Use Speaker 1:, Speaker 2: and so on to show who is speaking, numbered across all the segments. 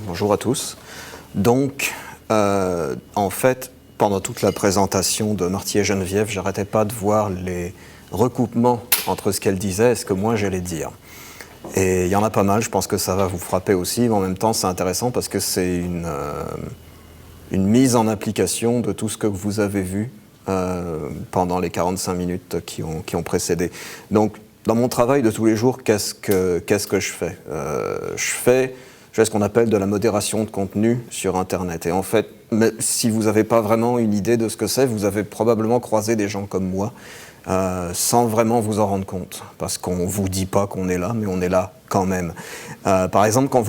Speaker 1: Bonjour à tous. Donc, en fait, pendant toute la présentation de Marty et Geneviève, j'arrêtais pas de voir les recoupements entre ce qu'elle disait et ce que moi j'allais dire. Et il y en a pas mal, je pense que ça va vous frapper aussi, mais en même temps c'est intéressant parce que c'est une mise en application de tout ce que vous avez vu pendant les 45 minutes qui ont précédé. Donc, dans mon travail de tous les jours, qu'est-ce que je fais? Je fais ce qu'on appelle de la modération de contenu sur Internet. Et en fait, si vous n'avez pas vraiment une idée de ce que c'est, vous avez probablement croisé des gens comme moi, sans vraiment vous en rendre compte. Parce qu'on ne vous dit pas qu'on est là, mais on est là quand même. Par exemple, quand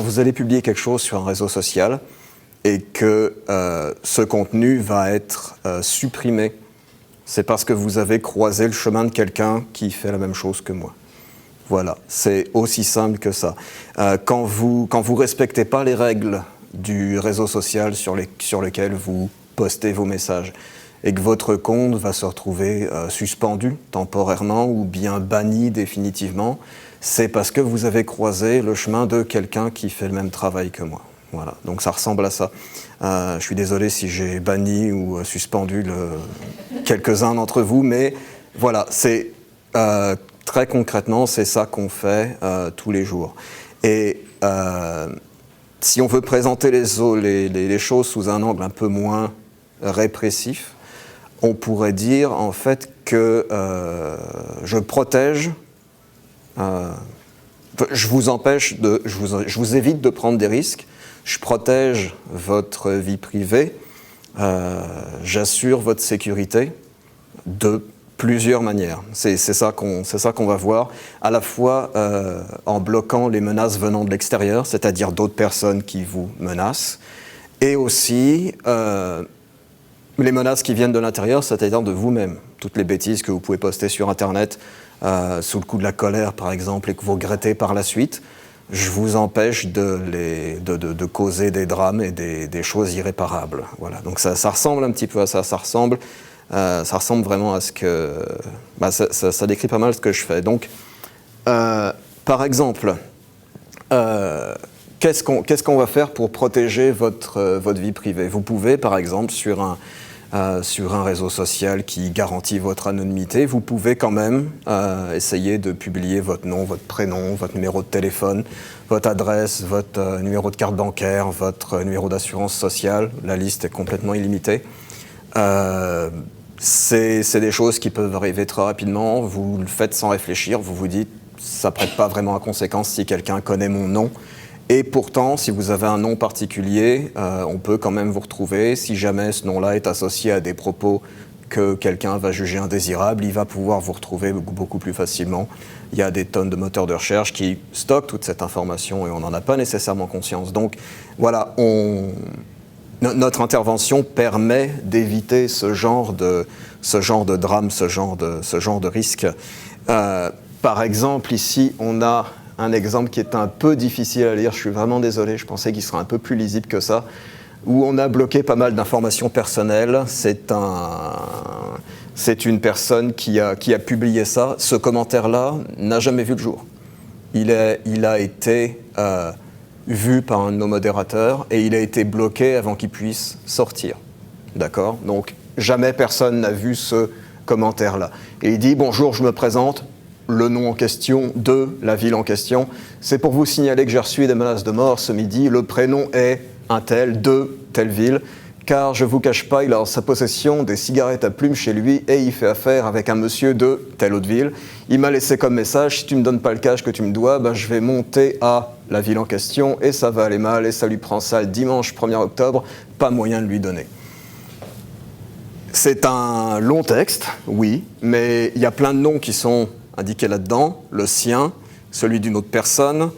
Speaker 1: vous allez publier quelque chose sur un réseau social, et que ce contenu va être supprimé, c'est parce que vous avez croisé le chemin de quelqu'un qui fait la même chose que moi. Voilà, c'est aussi simple que ça. Quand vous respectez pas les règles du réseau social sur lequel vous postez vos messages et que votre compte va se retrouver suspendu temporairement ou bien banni définitivement, c'est parce que vous avez croisé le chemin de quelqu'un qui fait le même travail que moi. Voilà, donc ça ressemble à ça. Je suis désolé si j'ai banni ou suspendu quelques-uns d'entre vous, mais voilà, c'est très concrètement, c'est ça qu'on fait tous les jours. Et si on veut présenter les choses sous un angle un peu moins répressif, on pourrait dire en fait que je protège, je vous évite de prendre des risques. Je protège votre vie privée, j'assure votre sécurité de plusieurs manières. C'est ça qu'on va voir, à la fois en bloquant les menaces venant de l'extérieur, c'est-à-dire d'autres personnes qui vous menacent, et aussi les menaces qui viennent de l'intérieur, c'est-à-dire de vous-même. Toutes les bêtises que vous pouvez poster sur Internet sous le coup de la colère, par exemple, et que vous regrettez par la suite, je vous empêche de causer des drames et des choses irréparables. Voilà. Donc ça ressemble un petit peu à ça. Ça ressemble vraiment à ce que... ça décrit pas mal ce que je fais. Donc, par exemple, qu'est-ce qu'on va faire pour protéger votre vie privée? Vous pouvez, par exemple, sur un réseau social qui garantit votre anonymité, vous pouvez quand même essayer de publier votre nom, votre prénom, votre numéro de téléphone, votre adresse, votre numéro de carte bancaire, votre numéro d'assurance sociale. La liste est complètement illimitée. C'est des choses qui peuvent arriver très rapidement. Vous le faites sans réfléchir. Vous vous dites, ça prête pas vraiment à conséquence si quelqu'un connaît mon nom. Et pourtant, si vous avez un nom particulier, on peut quand même vous retrouver. Si jamais ce nom-là est associé à des propos que quelqu'un va juger indésirables, il va pouvoir vous retrouver beaucoup plus facilement. Il y a des tonnes de moteurs de recherche qui stockent toute cette information et on n'en a pas nécessairement conscience. Donc voilà, notre intervention permet d'éviter ce genre de drame, ce genre de risque. Par exemple, ici, on a un exemple qui est un peu difficile à lire, je suis vraiment désolé, je pensais qu'il serait un peu plus lisible que ça, où on a bloqué pas mal d'informations personnelles. C'est une personne qui a publié ça. Ce commentaire-là n'a jamais vu le jour. Il a été vu par un de nos modérateurs et il a été bloqué avant qu'il puisse sortir. D'accord? Donc, jamais personne n'a vu ce commentaire-là. Et il dit « Bonjour, je me présente ». Le nom en question de la ville en question. C'est pour vous signaler que j'ai reçu des menaces de mort ce midi. Le prénom est un tel, de telle ville, car je ne vous cache pas, il a en sa possession des cigarettes à plumes chez lui et il fait affaire avec un monsieur de telle autre ville. Il m'a laissé comme message, si tu ne me donnes pas le cash que tu me dois, je vais monter à la ville en question et ça va aller mal et ça lui prend ça le dimanche 1er octobre, pas moyen de lui donner. C'est un long texte, oui, mais il y a plein de noms qui sont indiqué là-dedans, le sien, celui d'une autre personne,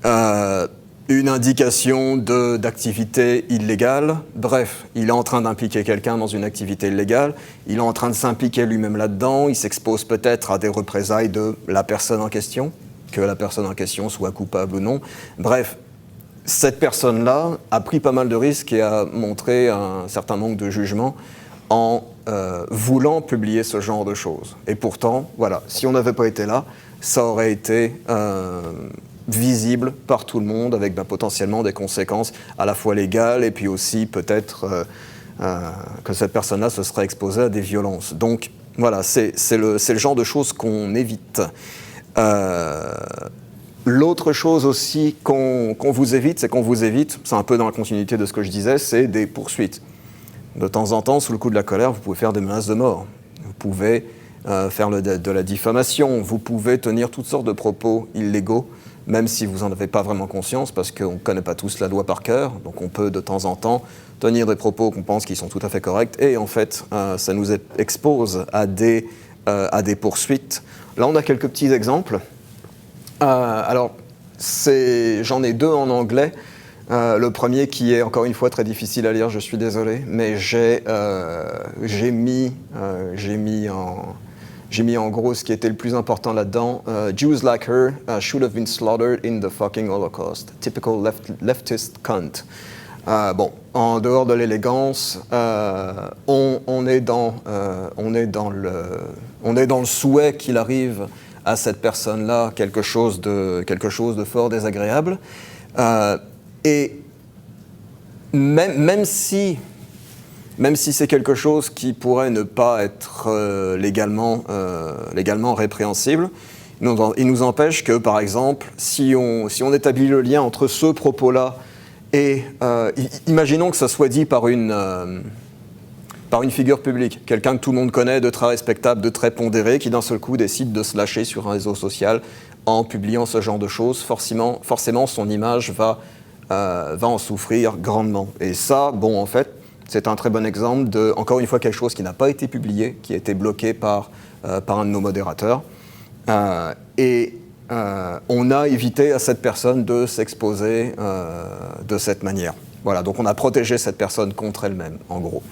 Speaker 1: une indication d'activité illégale. Bref, il est en train d'impliquer quelqu'un dans une activité illégale, il est en train de s'impliquer lui-même là-dedans, il s'expose peut-être à des représailles de la personne en question, que la personne en question soit coupable ou non. Bref, cette personne-là a pris pas mal de risques et a montré un certain manque de jugement en voulant publier ce genre de choses. Et pourtant, voilà, si on n'avait pas été là, ça aurait été visible par tout le monde, avec potentiellement des conséquences à la fois légales et puis aussi peut-être que cette personne-là se serait exposée à des violences. Donc voilà, c'est le genre de choses qu'on évite. L'autre chose aussi qu'on vous évite, c'est un peu dans la continuité de ce que je disais, c'est des poursuites. De temps en temps, sous le coup de la colère, vous pouvez faire des menaces de mort. Vous pouvez faire de la diffamation. Vous pouvez tenir toutes sortes de propos illégaux, même si vous n'en avez pas vraiment conscience, parce qu'on ne connaît pas tous la loi par cœur. Donc on peut de temps en temps tenir des propos qu'on pense qui sont tout à fait corrects. Et en fait, ça nous expose à des poursuites. Là, on a quelques petits exemples. Alors, j'en ai deux en anglais. Le premier qui est encore une fois très difficile à lire, je suis désolé, mais j'ai mis en gros ce qui était le plus important là-dedans. Jews like her should have been slaughtered in the fucking Holocaust. Typical leftist cunt. Bon, en dehors de l'élégance, on est dans le souhait qu'il arrive à cette personne-là quelque chose de fort désagréable. Et même si c'est quelque chose qui pourrait ne pas être légalement répréhensible, il nous empêche que, par exemple, si on établit le lien entre ce propos-là et imaginons que ça soit dit par une figure publique, quelqu'un que tout le monde connaît, de très respectable, de très pondéré, qui d'un seul coup décide de se lâcher sur un réseau social en publiant ce genre de choses, forcément son image va en souffrir grandement. Et ça, bon, en fait, c'est un très bon exemple de, encore une fois, quelque chose qui n'a pas été publié, qui a été bloqué par un de nos modérateurs. On a évité à cette personne de s'exposer de cette manière. Voilà, donc on a protégé cette personne contre elle-même, en gros.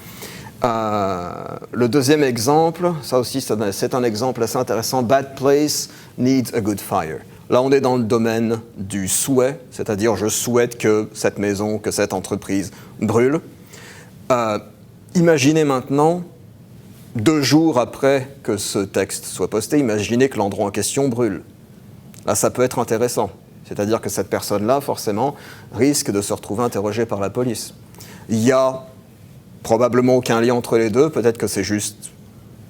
Speaker 1: Le deuxième exemple, ça aussi c'est un exemple assez intéressant. Bad place needs a good fire. Là on est dans le domaine du souhait, c'est-à-dire je souhaite que cette maison, que cette entreprise brûle. Imaginez maintenant, 2 jours après que ce texte soit posté, imaginez que l'endroit en question brûle. Là ça peut être intéressant, c'est-à-dire que cette personne-là forcément risque de se retrouver interrogée par la police. Il y a probablement aucun lien entre les deux, peut-être que c'est juste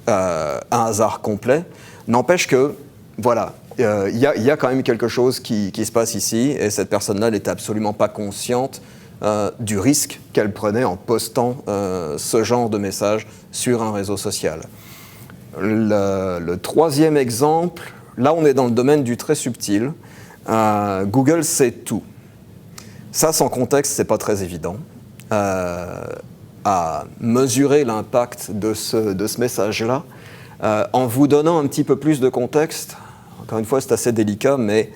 Speaker 1: un hasard complet. N'empêche que, voilà, il y a quand même quelque chose qui se passe ici, et cette personne-là n'était absolument pas consciente du risque qu'elle prenait en postant ce genre de message sur un réseau social. Le troisième exemple, là on est dans le domaine du très subtil. Google sait tout. Ça, sans contexte, c'est pas très évident. À mesurer l'impact de ce message-là, en vous donnant un petit peu plus de contexte. Encore une fois, c'est assez délicat, mais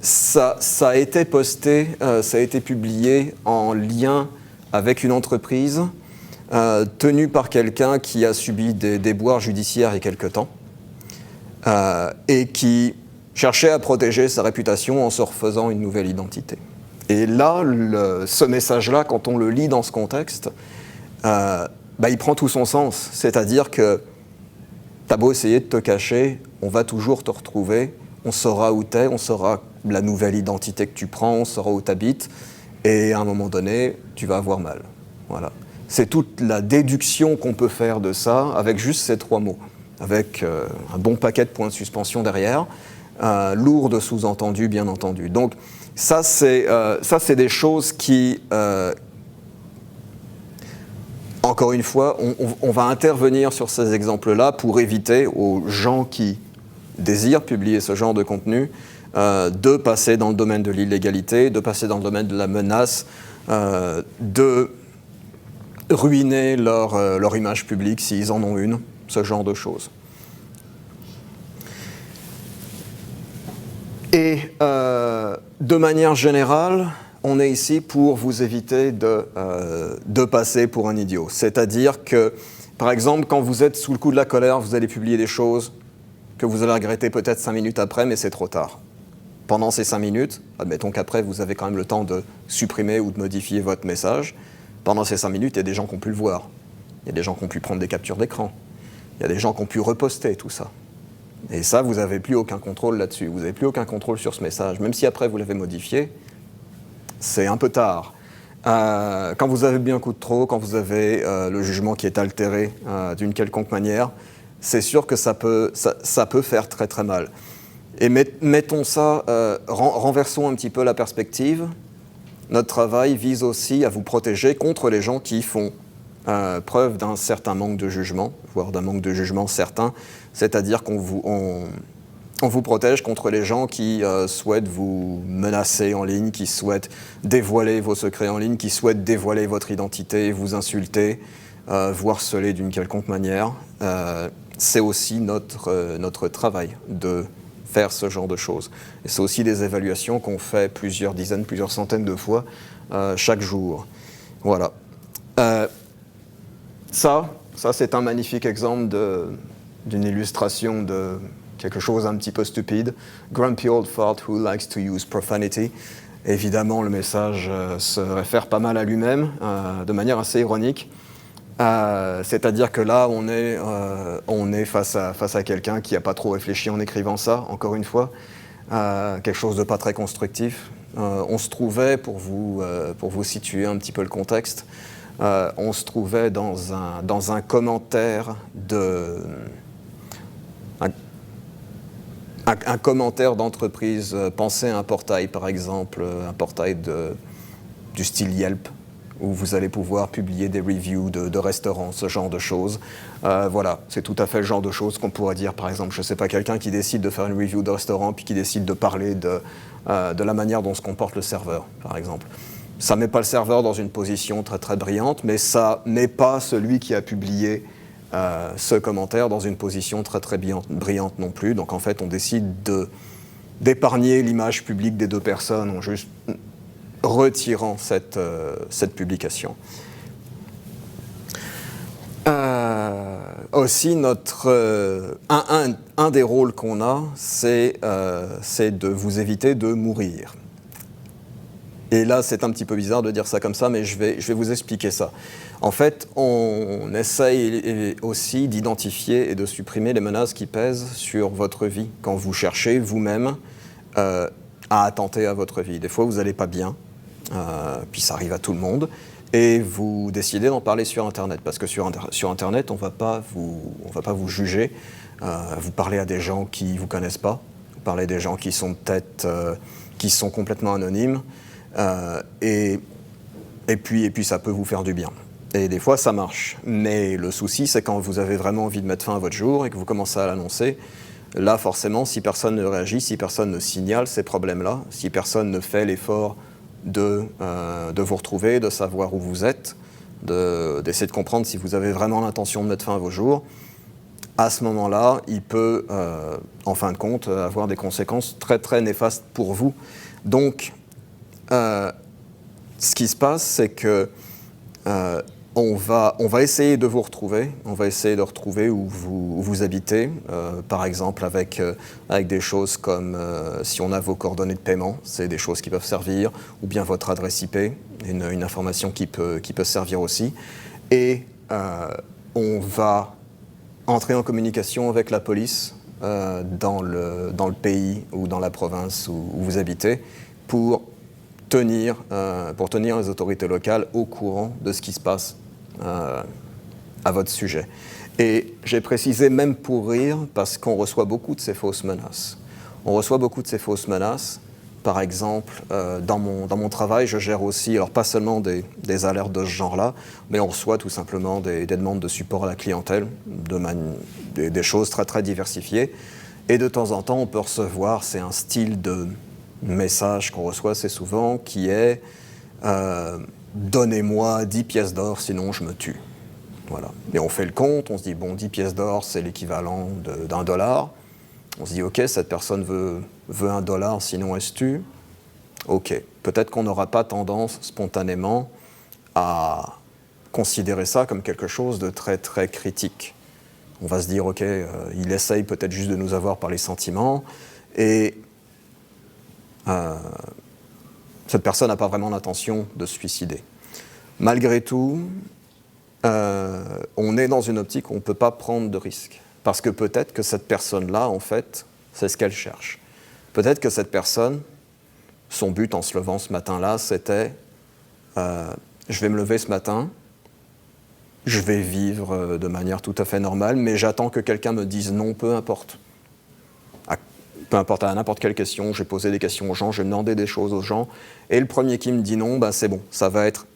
Speaker 1: ça a été posté, ça a été publié en lien avec une entreprise tenue par quelqu'un qui a subi des déboires judiciaires il y a quelque temps et qui cherchait à protéger sa réputation en se refaisant une nouvelle identité. Et là, ce message-là, quand on le lit dans ce contexte, il prend tout son sens. C'est-à-dire que t'as beau essayer de te cacher, on va toujours te retrouver, on saura où t'es, on saura la nouvelle identité que tu prends, on saura où t'habites, et à un moment donné, tu vas avoir mal. Voilà. C'est toute la déduction qu'on peut faire de ça avec juste ces 3 mots, avec un bon paquet de points de suspension derrière, lourd de sous-entendus, bien entendu. Donc, ça, c'est des choses qui, encore une fois, on va intervenir sur ces exemples-là pour éviter aux gens qui désirent publier ce genre de contenu de passer dans le domaine de l'illégalité, de passer dans le domaine de la menace, de ruiner leur image publique s'ils en ont une, ce genre de choses. Et de manière générale, on est ici pour vous éviter de passer pour un idiot. C'est-à-dire que, par exemple, quand vous êtes sous le coup de la colère, vous allez publier des choses que vous allez regretter peut-être 5 minutes après, mais c'est trop tard. Pendant ces 5 minutes, admettons qu'après, vous avez quand même le temps de supprimer ou de modifier votre message. Pendant ces 5 minutes, il y a des gens qui ont pu le voir. Il y a des gens qui ont pu prendre des captures d'écran. Il y a des gens qui ont pu reposter tout ça. Et ça, vous n'avez plus aucun contrôle là-dessus. Vous n'avez plus aucun contrôle sur ce message. Même si après vous l'avez modifié, c'est un peu tard. Quand vous avez bu un coup de trop, quand vous avez le jugement qui est altéré d'une quelconque manière, c'est sûr que ça peut faire très très mal. Et mettons ça, renversons un petit peu la perspective. Notre travail vise aussi à vous protéger contre les gens qui font preuve d'un certain manque de jugement, voire d'un manque de jugement certain, c'est-à-dire qu'on vous protège contre les gens qui souhaitent vous menacer en ligne, qui souhaitent dévoiler vos secrets en ligne, qui souhaitent dévoiler votre identité, vous insulter, vous harceler d'une quelconque manière. C'est aussi notre travail de faire ce genre de choses. Et c'est aussi des évaluations qu'on fait plusieurs dizaines, plusieurs centaines de fois chaque jour. Voilà. Ça c'est un magnifique exemple d'une illustration de quelque chose un petit peu stupide. Grumpy old fart who likes to use profanity. Évidemment, le message se réfère pas mal à lui-même, de manière assez ironique. C'est-à-dire que là, on est face à quelqu'un qui n'a pas trop réfléchi en écrivant ça, encore une fois. Quelque chose de pas très constructif. On se trouvait, pour vous situer un petit peu le contexte, on se trouvait dans un commentaire un commentaire d'entreprise. Pensez à un portail, par exemple, un portail du style Yelp, où vous allez pouvoir publier des reviews de restaurants, ce genre de choses. Voilà, c'est tout à fait le genre de choses qu'on pourrait dire, par exemple, je ne sais pas, quelqu'un qui décide de faire une review de restaurant, puis qui décide de parler de la manière dont se comporte le serveur, par exemple. Ça ne met pas le serveur dans une position très très brillante, mais ça ne met pas celui qui a publié ce commentaire dans une position très très brillante non plus. Donc en fait, on décide d'épargner l'image publique des deux personnes en juste retirant cette publication. Aussi, un des rôles qu'on a, c'est de vous éviter de mourir. Et là, c'est un petit peu bizarre de dire ça comme ça, mais je vais vous expliquer ça. En fait, on essaye aussi d'identifier et de supprimer les menaces qui pèsent sur votre vie quand vous cherchez vous-même à attenter à votre vie. Des fois, vous n'allez pas bien, puis ça arrive à tout le monde, et vous décidez d'en parler sur Internet, parce que sur Internet, on ne va pas vous juger. Vous parlez à des gens qui ne vous connaissent pas, vous parlez à des gens qui sont peut-être qui sont complètement anonymes, et puis ça peut vous faire du bien. Et des fois, ça marche. Mais le souci, c'est quand vous avez vraiment envie de mettre fin à votre jour et que vous commencez à l'annoncer. Là, forcément, si personne ne réagit, si personne ne signale ces problèmes-là, si personne ne fait l'effort de vous retrouver, de savoir où vous êtes, d'essayer de comprendre si vous avez vraiment l'intention de mettre fin à vos jours, à ce moment-là, il peut, en fin de compte, avoir des conséquences très très néfastes pour vous. Donc, ce qui se passe, c'est que on va essayer de vous retrouver, on va essayer de retrouver où vous habitez, par exemple avec des choses comme si on a vos coordonnées de paiement, c'est des choses qui peuvent servir, ou bien votre adresse IP, une information qui peut servir aussi. Et on va entrer en communication avec la police dans le pays ou dans la province où vous habitez pour tenir les autorités locales au courant de ce qui se passe à votre sujet. Et j'ai précisé même pour rire, parce qu'on reçoit beaucoup de ces fausses menaces. On reçoit beaucoup de ces fausses menaces. Par exemple, dans mon travail, je gère aussi, alors pas seulement des alertes de ce genre-là, mais on reçoit tout simplement des demandes de support à la clientèle, des choses très très diversifiées. Et de temps en temps, on peut recevoir, c'est un style de message qu'on reçoit assez souvent, qui est donnez-moi 10 pièces d'or, sinon je me tue. Voilà. Et on fait le compte, on se dit, bon, 10 pièces d'or, c'est l'équivalent d'un dollar. On se dit, ok, cette personne veut $1, sinon elle se tue. Ok, peut-être qu'on n'aura pas tendance spontanément à considérer ça comme quelque chose de très très critique. On va se dire, ok, il essaye peut-être juste de nous avoir par les sentiments, et cette personne n'a pas vraiment l'intention de se suicider. Malgré tout, on est dans une optique où on ne peut pas prendre de risques. Parce que peut-être que cette personne-là, en fait, c'est ce qu'elle cherche. Peut-être que cette personne, son but en se levant ce matin-là, c'était je vais me lever ce matin, je vais vivre de manière tout à fait normale, mais j'attends que quelqu'un me dise non, peu importe. Peu importe, à n'importe quelle question, j'ai posé des questions aux gens, j'ai demandé des choses aux gens, et le premier qui me dit non, bah c'est bon, ça va être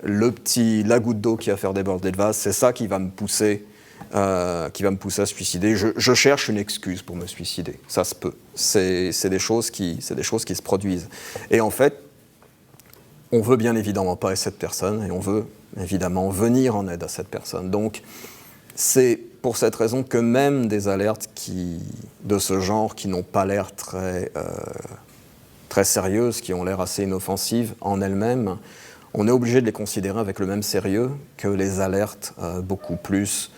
Speaker 1: la goutte d'eau qui va faire déborder le vase, c'est ça qui va me pousser à se suicider. Je cherche une excuse pour me suicider, ça se peut. C'est des choses qui se produisent. Et en fait, on veut bien évidemment pas être cette personne, et on veut évidemment venir en aide à cette personne. Donc, c'est pour cette raison que même des alertes de ce genre, qui n'ont pas l'air très sérieuses, qui ont l'air assez inoffensives en elles-mêmes, on est obligé de les considérer avec le même sérieux que les alertes beaucoup plus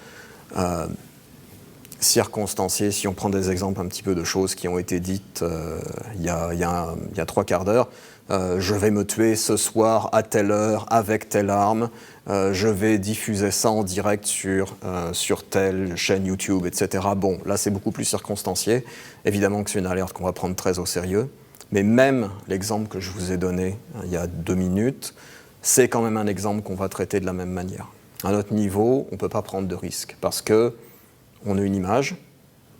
Speaker 1: circonstanciées. Si on prend des exemples un petit peu de choses qui ont été dites il y a 3 quarts d'heure, je vais me tuer ce soir à telle heure avec telle arme, je vais diffuser ça en direct sur telle chaîne YouTube, etc. Bon, là c'est beaucoup plus circonstancié. Évidemment que c'est une alerte qu'on va prendre très au sérieux, mais même l'exemple que je vous ai donné il y a 2 minutes, c'est quand même un exemple qu'on va traiter de la même manière. À notre niveau, on ne peut pas prendre de risque, parce qu'on a une image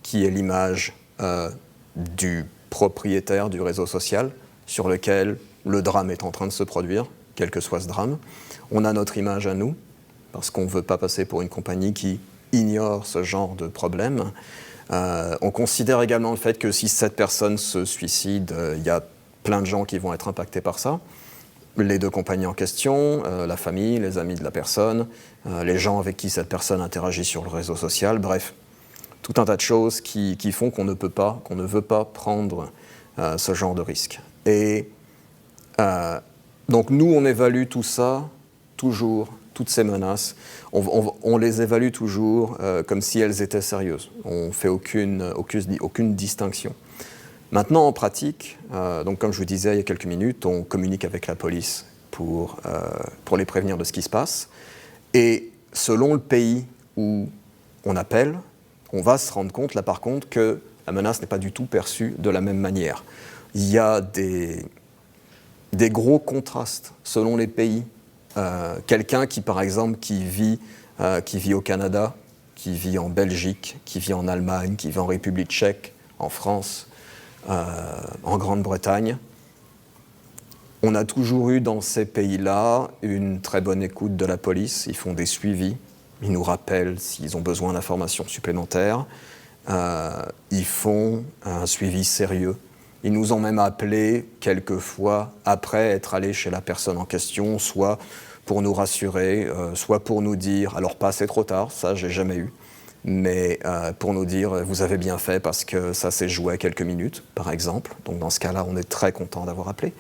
Speaker 1: qui est l'image du propriétaire du réseau social, sur lequel le drame est en train de se produire, quel que soit ce drame. On a notre image à nous, parce qu'on ne veut pas passer pour une compagnie qui ignore ce genre de problème. On considère également le fait que si cette personne se suicide, il y a plein de gens qui vont être impactés par ça. Les 2 compagnies en question, la famille, les amis de la personne, les gens avec qui cette personne interagit sur le réseau social, bref, tout un tas de choses qui font qu'on ne veut pas prendre ce genre de risque. Et donc nous, on évalue tout ça, toujours, toutes ces menaces, on les évalue toujours comme si elles étaient sérieuses. On ne fait aucune distinction. Maintenant, en pratique, donc comme je vous disais il y a quelques minutes, on communique avec la police pour les prévenir de ce qui se passe. Et selon le pays où on appelle, on va se rendre compte, là par contre, que la menace n'est pas du tout perçue de la même manière. Il y a des gros contrastes selon les pays. Quelqu'un qui, par exemple, qui vit au Canada, qui vit en Belgique, qui vit en Allemagne, qui vit en République tchèque, en France, en Grande-Bretagne, on a toujours eu dans ces pays-là une très bonne écoute de la police. Ils font des suivis, ils nous rappellent s'ils ont besoin d'informations supplémentaires, ils font un suivi sérieux. Ils nous ont même appelés quelques fois après être allés chez la personne en question, soit pour nous rassurer, soit pour nous dire, alors pas c'est trop tard, ça j'ai jamais eu, mais pour nous dire vous avez bien fait parce que ça s'est joué à quelques minutes, par exemple. Donc dans ce cas-là, on est très content d'avoir appelé.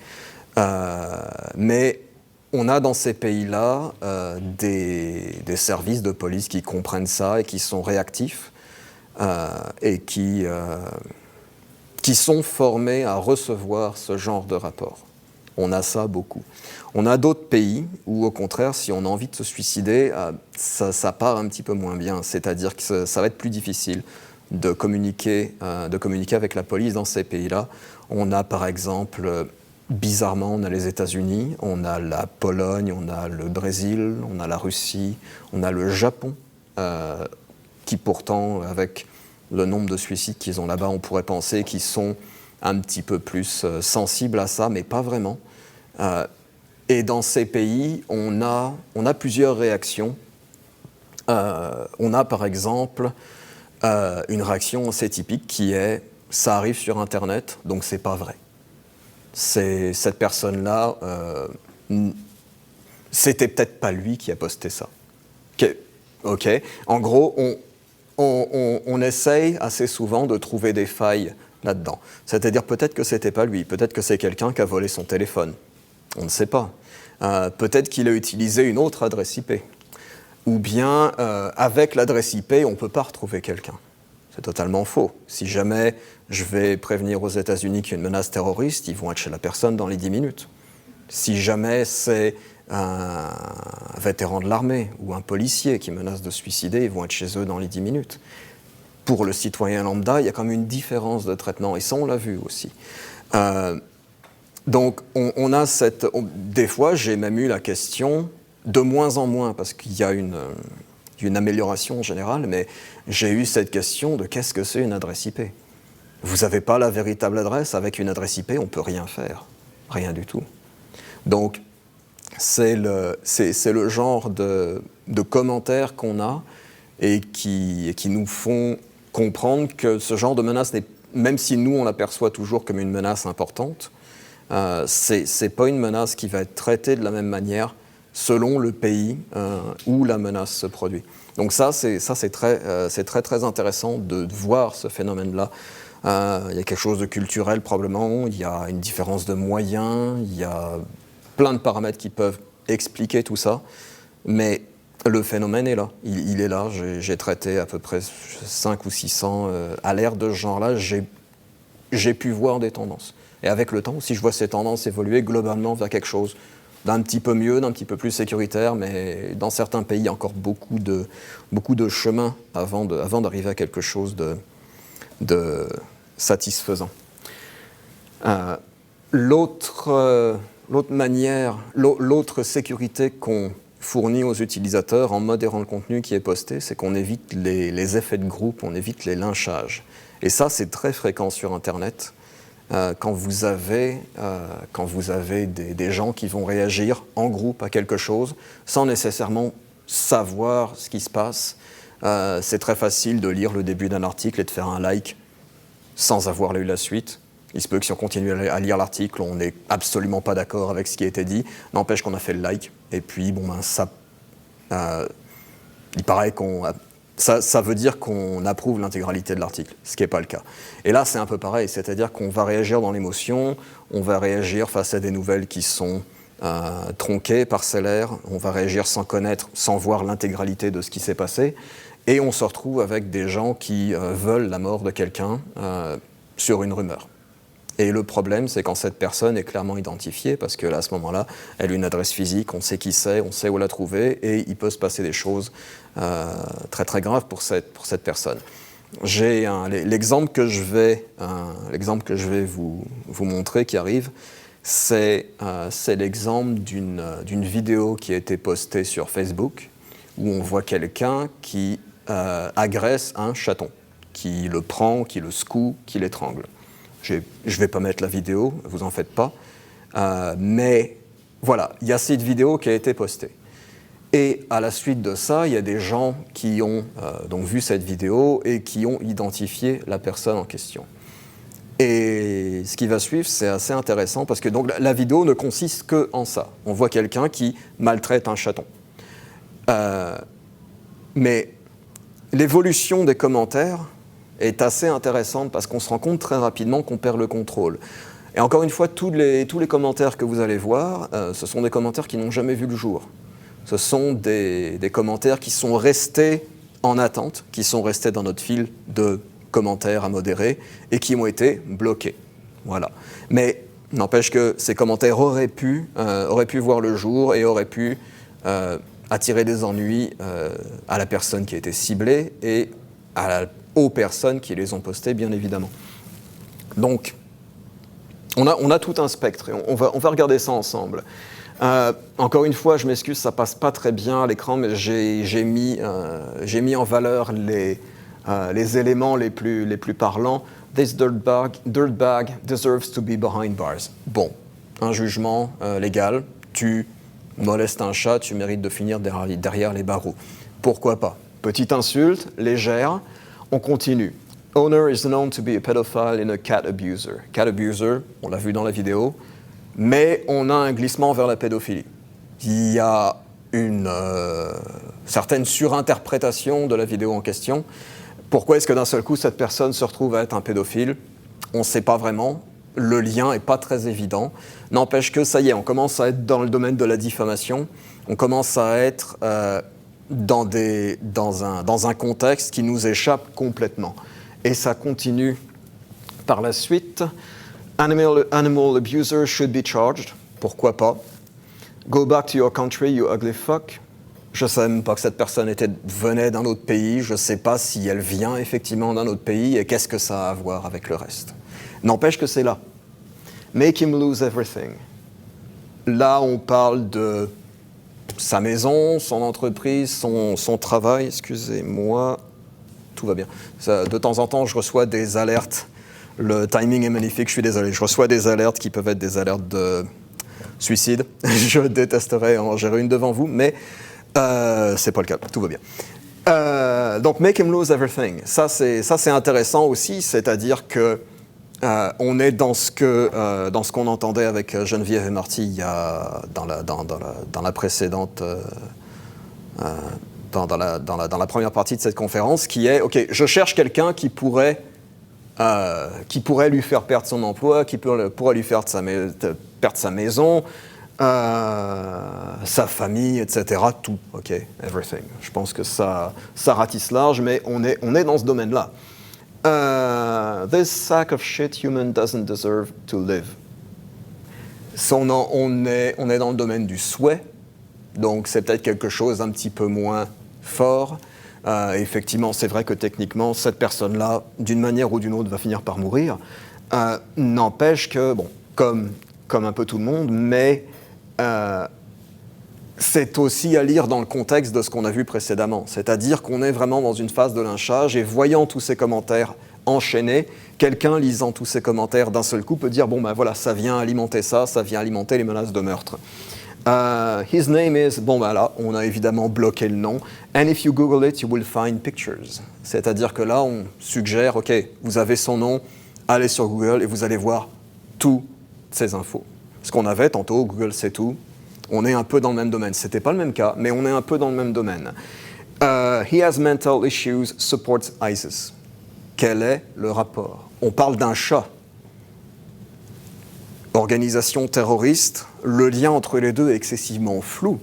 Speaker 1: Mais on a dans ces pays-là des services de police qui comprennent ça et qui sont réactifs et qui sont formés à recevoir ce genre de rapport. On a ça beaucoup. On a d'autres pays où, au contraire, si on a envie de se suicider, ça part un petit peu moins bien. C'est-à-dire que ça va être plus difficile de communiquer avec la police dans ces pays-là. On a, par exemple, bizarrement, on a les États-Unis, on a la Pologne, on a le Brésil, on a la Russie, on a le Japon, qui pourtant, avec le nombre de suicides qu'ils ont là-bas, on pourrait penser qu'ils sont un petit peu plus sensibles à ça, mais pas vraiment. Et dans ces pays, on a plusieurs réactions. On a par exemple une réaction assez typique qui est « ça arrive sur Internet, donc c'est pas vrai ». Cette personne-là, c'était peut-être pas lui qui a posté ça. Ok. En gros, on essaye assez souvent de trouver des failles là-dedans. C'est-à-dire peut-être que c'était pas lui, peut-être que c'est quelqu'un qui a volé son téléphone. On ne sait pas. Peut-être qu'il a utilisé une autre adresse IP. Ou bien, avec l'adresse IP, on ne peut pas retrouver quelqu'un. C'est totalement faux. Si jamais je vais prévenir aux États-Unis qu'il y a une menace terroriste, ils vont être chez la personne dans les 10 minutes. Si jamais c'est un vétéran de l'armée ou un policier qui menace de se suicider, ils vont être chez eux dans les 10 minutes. pour le citoyen lambda, il y a quand même une différence de traitement, et ça on l'a vu aussi. Donc on a des fois j'ai même eu la question, de moins en moins, parce qu'il y a une amélioration générale, mais j'ai eu cette question de qu'est-ce que c'est une adresse IP ? Vous n'avez pas la véritable adresse, avec une adresse IP, on ne peut rien faire, rien du tout. Donc, c'est le genre de commentaires qu'on a et qui nous font comprendre que ce genre de menace, même si nous on l'aperçoit toujours comme une menace importante, c'est pas une menace qui va être traitée de la même manière selon le pays où la menace se produit. Donc c'est très intéressant de voir ce phénomène-là. Il y a quelque chose de culturel probablement, il y a une différence de moyens, il y a plein de paramètres qui peuvent expliquer tout ça, mais le phénomène est là, il est là. J'ai traité à peu près 500 ou 600 alertes de ce genre-là, j'ai pu voir des tendances. Et avec le temps aussi, je vois ces tendances évoluer globalement vers quelque chose d'un petit peu mieux, d'un petit peu plus sécuritaire, mais dans certains pays, il y a encore beaucoup de chemin avant d'arriver à quelque chose de satisfaisant. L'autre sécurité qu'on fournit aux utilisateurs en modérant le contenu qui est posté, c'est qu'on évite les effets de groupe, on évite les lynchages. Et ça, c'est très fréquent sur Internet. Quand vous avez des gens qui vont réagir en groupe à quelque chose sans nécessairement savoir ce qui se passe, c'est très facile de lire le début d'un article et de faire un like sans avoir lu la suite. Il se peut que si on continue à lire l'article, on n'est absolument pas d'accord avec ce qui a été dit. N'empêche qu'on a fait le like. Et puis, il paraît ça veut dire qu'on approuve l'intégralité de l'article, ce qui n'est pas le cas. Et là, c'est un peu pareil, c'est-à-dire qu'on va réagir dans l'émotion, on va réagir face à des nouvelles qui sont tronquées, parcellaires, on va réagir sans connaître, sans voir l'intégralité de ce qui s'est passé, et on se retrouve avec des gens qui veulent la mort de quelqu'un sur une rumeur. Et le problème, c'est quand cette personne est clairement identifiée, parce que là, à ce moment-là, elle a une adresse physique, on sait qui c'est, on sait où la trouver, et il peut se passer des choses très très graves pour cette personne. J'ai l'exemple que je vais vous montrer qui arrive, c'est l'exemple d'une vidéo qui a été postée sur Facebook, où on voit quelqu'un qui agresse un chaton, qui le prend, qui le secoue, qui l'étrangle. Je ne vais pas mettre la vidéo, vous en faites pas, mais voilà, il y a cette vidéo qui a été postée. Et à la suite de ça, il y a des gens qui ont donc vu cette vidéo et qui ont identifié la personne en question. Et ce qui va suivre, c'est assez intéressant parce que donc, la vidéo ne consiste qu'en ça. On voit quelqu'un qui maltraite un chaton. Mais l'évolution des commentaires est assez intéressante parce qu'on se rend compte très rapidement qu'on perd le contrôle. Et encore une fois, tous les commentaires que vous allez voir, ce sont des commentaires qui n'ont jamais vu le jour. Ce sont des commentaires qui sont restés en attente, qui sont restés dans notre fil de commentaires à modérer et qui ont été bloqués. Voilà. Mais n'empêche que ces commentaires auraient pu voir le jour et auraient pu attirer des ennuis à la personne qui a été ciblée et aux personnes qui les ont postés, bien évidemment. Donc, on a tout un spectre, et on va regarder ça ensemble. Encore une fois, je m'excuse, ça passe pas très bien à l'écran, mais j'ai mis en valeur les éléments les plus parlants. This dirtbag deserves to be behind bars. Bon, un jugement légal, tu molestes un chat, tu mérites de finir derrière les barreaux. Pourquoi pas? Petite insulte, légère. On continue. Owner is known to be a pedophile and a cat abuser. Cat abuser, on l'a vu dans la vidéo, mais on a un glissement vers la pédophilie. Il y a une certaine surinterprétation de la vidéo en question. Pourquoi est-ce que d'un seul coup, cette personne se retrouve à être un pédophile? On ne sait pas vraiment. Le lien n'est pas très évident. N'empêche que ça y est, on commence à être dans le domaine de la diffamation. On commence à être dans un contexte qui nous échappe complètement. Et ça continue par la suite. Animal abuser should be charged. Pourquoi pas? Go back to your country, you ugly fuck. Je ne savais même pas que cette personne venait d'un autre pays. Je ne sais pas si elle vient effectivement d'un autre pays et qu'est-ce que ça a à voir avec le reste. N'empêche que c'est là. Make him lose everything. Là, on parle de sa maison, son entreprise, son travail. Excusez-moi, tout va bien. De temps en temps, je reçois des alertes. Le timing est magnifique, je suis désolé. Je reçois des alertes qui peuvent être des alertes de suicide. Je détesterais en gérer une devant vous, mais c'est pas le cas, tout va bien. Donc, make him lose everything. Ça, c'est intéressant aussi, c'est-à-dire que on est dans ce qu'on entendait avec Geneviève et Marty dans la précédente, dans la première partie de cette conférence, qui est, OK, je cherche quelqu'un qui pourrait lui faire perdre son emploi, qui pourrait lui faire perdre sa maison, sa famille, etc. Tout, OK, everything. Je pense que ça ratisse large, mais on est dans ce domaine-là. This sack of shit human doesn't deserve to live. On est dans le domaine du souhait, donc c'est peut-être quelque chose d'un petit peu moins fort. Effectivement, c'est vrai que techniquement, cette personne-là, d'une manière ou d'une autre, va finir par mourir. N'empêche que, bon, comme un peu tout le monde, mais c'est aussi à lire dans le contexte de ce qu'on a vu précédemment. C'est-à-dire qu'on est vraiment dans une phase de lynchage et voyant tous ces commentaires enchaînés, quelqu'un lisant tous ces commentaires d'un seul coup peut dire « Bon, ben voilà, ça vient alimenter ça vient alimenter les menaces de meurtre. » His name is, bon ben là, on a évidemment bloqué le nom. And if you Google it, you will find pictures. C'est-à-dire que là, on suggère, OK, vous avez son nom, allez sur Google et vous allez voir toutes ces infos. Ce qu'on avait tantôt, Google c'est tout. On est un peu dans le même domaine. C'était pas le même cas, mais on est un peu dans le même domaine. He has mental issues, supports ISIS. Quel est le rapport? On parle d'un chat. Organisation terroriste, le lien entre les deux est excessivement flou.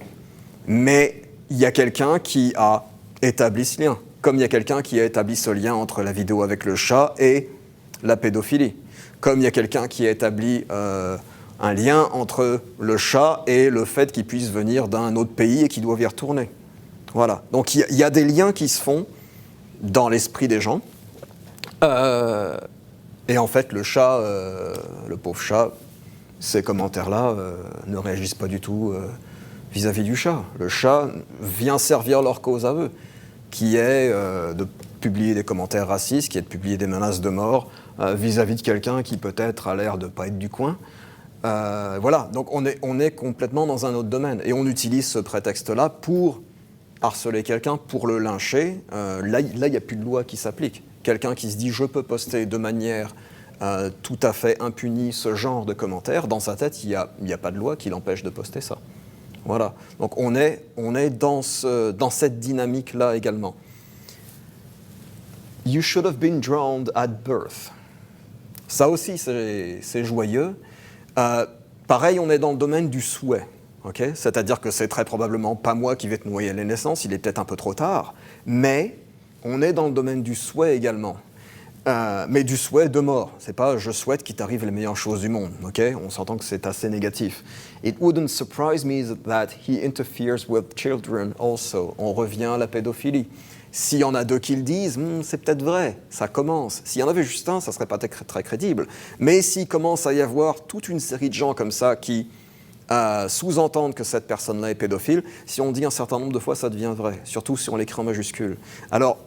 Speaker 1: Mais il y a quelqu'un qui a établi ce lien, comme il y a quelqu'un qui a établi ce lien entre la vidéo avec le chat et la pédophilie, comme il y a quelqu'un qui a établi un lien entre le chat et le fait qu'il puisse venir d'un autre pays et qu'il doit y retourner. Voilà. Donc il y a des liens qui se font dans l'esprit des gens. Et en fait, le chat, le pauvre chat, ces commentaires-là ne réagissent pas du tout vis-à-vis du chat. Le chat vient servir leur cause à eux, qui est de publier des commentaires racistes, qui est de publier des menaces de mort vis-à-vis de quelqu'un qui peut-être a l'air de ne pas être du coin. Voilà, donc on est complètement dans un autre domaine. Et on utilise ce prétexte-là pour harceler quelqu'un, pour le lyncher. Là, il n'y a plus de loi qui s'applique. Quelqu'un qui se dit « je peux poster de manière tout à fait impunie ce genre de commentaires », dans sa tête, il n'y a pas de loi qui l'empêche de poster ça. Voilà, donc on est dans cette dynamique-là également. « You should have been drowned at birth ». Ça aussi, c'est joyeux. Pareil, on est dans le domaine du souhait. Okay? C'est-à-dire que c'est très probablement pas moi qui vais te noyer à la naissance, il est peut-être un peu trop tard, mais on est dans le domaine du souhait également. Mais du souhait de mort. C'est pas « je souhaite qu'il t'arrive les meilleures choses du monde ». Okay? On s'entend que c'est assez négatif. « It wouldn't surprise me that he interferes with children also ». On revient à la pédophilie. S'il y en a deux qui le disent, c'est peut-être vrai, ça commence. S'il y en avait juste un, ça ne serait pas très crédible. Mais s'il commence à y avoir toute une série de gens comme ça qui sous-entendent que cette personne-là est pédophile, si on dit un certain nombre de fois, ça devient vrai, surtout si on l'écrit en majuscule. Alors,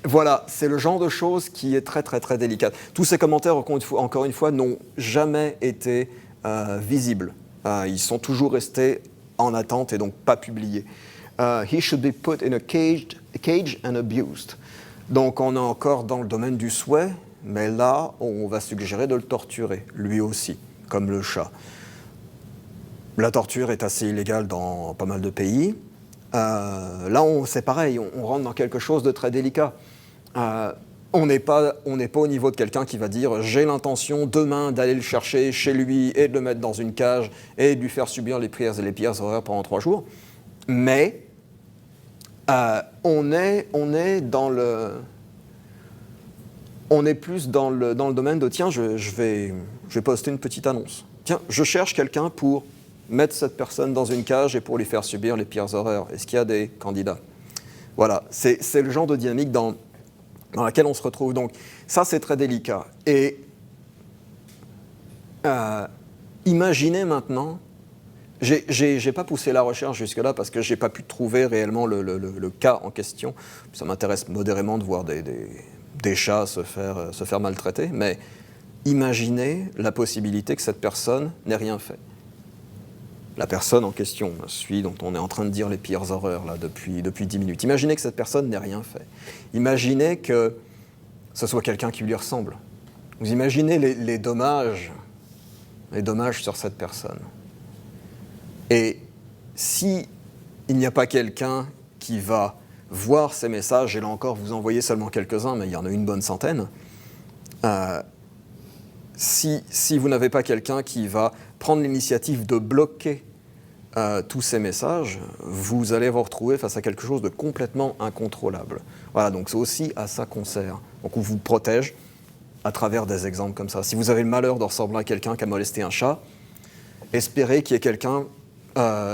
Speaker 1: voilà, c'est le genre de choses qui est très, très, très délicate. Tous ces commentaires, encore une fois, n'ont jamais été visibles. Ils sont toujours restés en attente et donc pas publiés. He should be put in a cage and abused. Donc on est encore dans le domaine du souhait, mais là, on va suggérer de le torturer, lui aussi, comme le chat. La torture est assez illégale dans pas mal de pays. Là, c'est pareil, on rentre dans quelque chose de très délicat. On n'est pas au niveau de quelqu'un qui va dire « j'ai l'intention demain d'aller le chercher chez lui et de le mettre dans une cage et de lui faire subir les pires et les pires horreurs pendant 3 jours ». Mais on est plus dans le domaine de « tiens, je vais poster une petite annonce. Tiens, je cherche quelqu'un pour mettre cette personne dans une cage et pour lui faire subir les pires horreurs? Est-ce qu'il y a des candidats? Voilà, c'est le genre de dynamique dans laquelle on se retrouve. Donc ça, c'est très délicat. Et imaginez maintenant, j'ai pas poussé la recherche jusque-là parce que j'ai pas pu trouver réellement le cas en question. Ça m'intéresse modérément de voir des chats se faire maltraiter, mais imaginez la possibilité que cette personne n'ait rien fait. La personne en question, celui dont on est en train de dire les pires horreurs là, depuis 10 minutes. Imaginez que cette personne n'ait rien fait. Imaginez que ce soit quelqu'un qui lui ressemble. Vous imaginez les dommages sur cette personne. Et si il n'y a pas quelqu'un qui va voir ces messages, et là encore vous en voyez seulement quelques-uns, mais il y en a une bonne centaine, si vous n'avez pas quelqu'un qui va prendre l'initiative de bloquer tous ces messages, vous allez vous retrouver face à quelque chose de complètement incontrôlable. Voilà, donc c'est aussi à ça qu'on sert. Donc on vous protège à travers des exemples comme ça. Si vous avez le malheur de ressembler à quelqu'un qui a molesté un chat, espérez qu'il y ait quelqu'un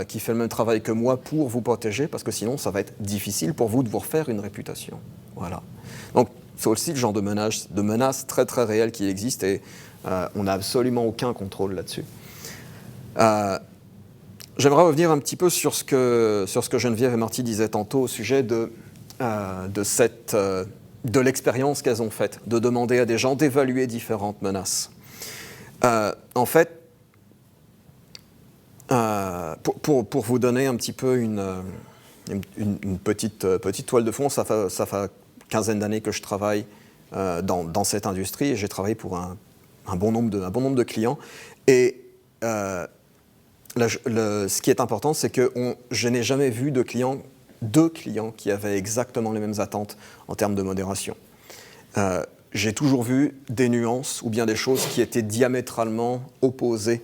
Speaker 1: qui fait le même travail que moi pour vous protéger, parce que sinon ça va être difficile pour vous de vous refaire une réputation. Voilà. Donc c'est aussi le genre de menace très très réelle qui existe et on n'a absolument aucun contrôle là-dessus. J'aimerais revenir un petit peu sur ce que Geneviève et Marty disaient tantôt au sujet de l'expérience qu'elles ont faite, de demander à des gens d'évaluer différentes menaces. En fait, pour vous donner un petit peu une petite toile de fond, ça fait une quinzaine d'années que je travaille dans cette industrie et j'ai travaillé pour un bon nombre de clients. Et ce qui est important, c'est que je n'ai jamais vu deux clients qui avaient exactement les mêmes attentes en termes de modération. J'ai toujours vu des nuances ou bien des choses qui étaient diamétralement opposées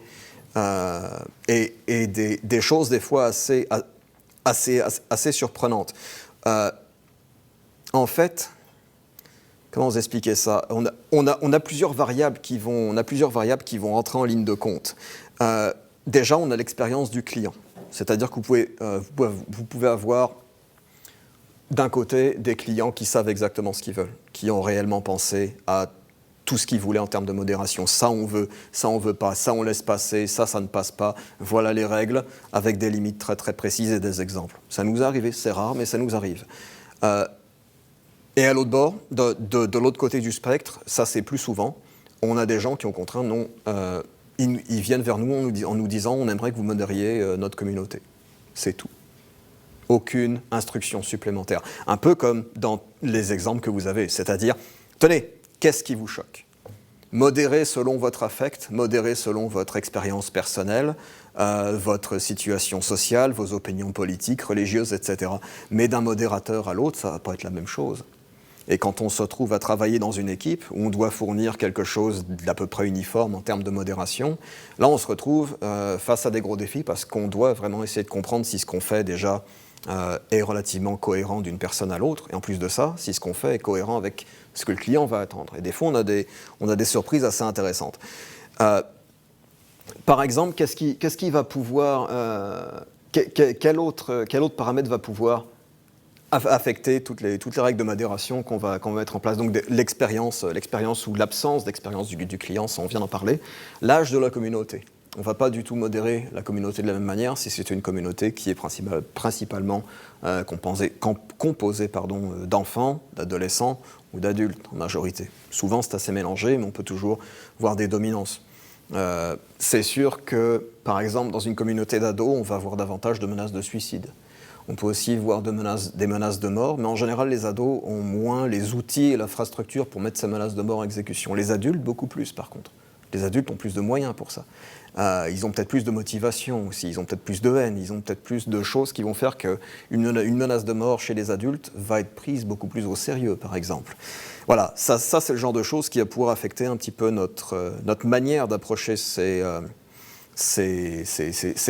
Speaker 1: et des choses des fois assez surprenantes. En fait, comment vous expliquer ça? On a plusieurs variables qui vont rentrer en ligne de compte. Déjà, on a l'expérience du client. C'est-à-dire que vous pouvez avoir d'un côté des clients qui savent exactement ce qu'ils veulent, qui ont réellement pensé à tout ce qu'ils voulaient en termes de modération. Ça on veut pas, ça on laisse passer, ça ne passe pas. Voilà les règles, avec des limites très très précises et des exemples. Ça nous est arrivé, c'est rare, mais ça nous arrive. Et à l'autre bord, de l'autre côté du spectre, ça c'est plus souvent, on a des gens qui au contraire ils viennent vers nous en nous disant on aimerait que vous modériez notre communauté. C'est tout. Aucune instruction supplémentaire. Un peu comme dans les exemples que vous avez, c'est-à-dire, tenez, qu'est-ce qui vous choque? Modérez selon votre affect, modérez selon votre expérience personnelle, votre situation sociale, vos opinions politiques, religieuses, etc. Mais d'un modérateur à l'autre, ça ne va pas être la même chose. Et quand on se retrouve à travailler dans une équipe où on doit fournir quelque chose d'à peu près uniforme en termes de modération, là on se retrouve face à des gros défis parce qu'on doit vraiment essayer de comprendre si ce qu'on fait déjà est relativement cohérent d'une personne à l'autre, et en plus de ça, si ce qu'on fait est cohérent avec ce que le client va attendre. Et des fois, on a des surprises assez intéressantes. Par exemple, qu'est-ce qui va pouvoir... quel autre paramètre va pouvoir affecter toutes les règles de modération qu'on va mettre en place? Donc l'expérience ou l'absence d'expérience du client, ça on vient d'en parler. L'âge de la communauté. On ne va pas du tout modérer la communauté de la même manière si c'est une communauté qui est principalement composée d'enfants, d'adolescents ou d'adultes en majorité. Souvent c'est assez mélangé, mais on peut toujours voir des dominances. C'est sûr que, par exemple, dans une communauté d'ados, on va avoir davantage de menaces de suicide. On peut aussi voir des menaces de mort, mais en général, les ados ont moins les outils et l'infrastructure pour mettre ces menaces de mort en exécution. Les adultes, beaucoup plus, par contre. Les adultes ont plus de moyens pour ça. Ils ont peut-être plus de motivation aussi, ils ont peut-être plus de haine, ils ont peut-être plus de choses qui vont faire qu'une menace de mort chez les adultes va être prise beaucoup plus au sérieux, par exemple. Voilà, ça c'est le genre de choses qui va pouvoir affecter un petit peu notre manière d'approcher ces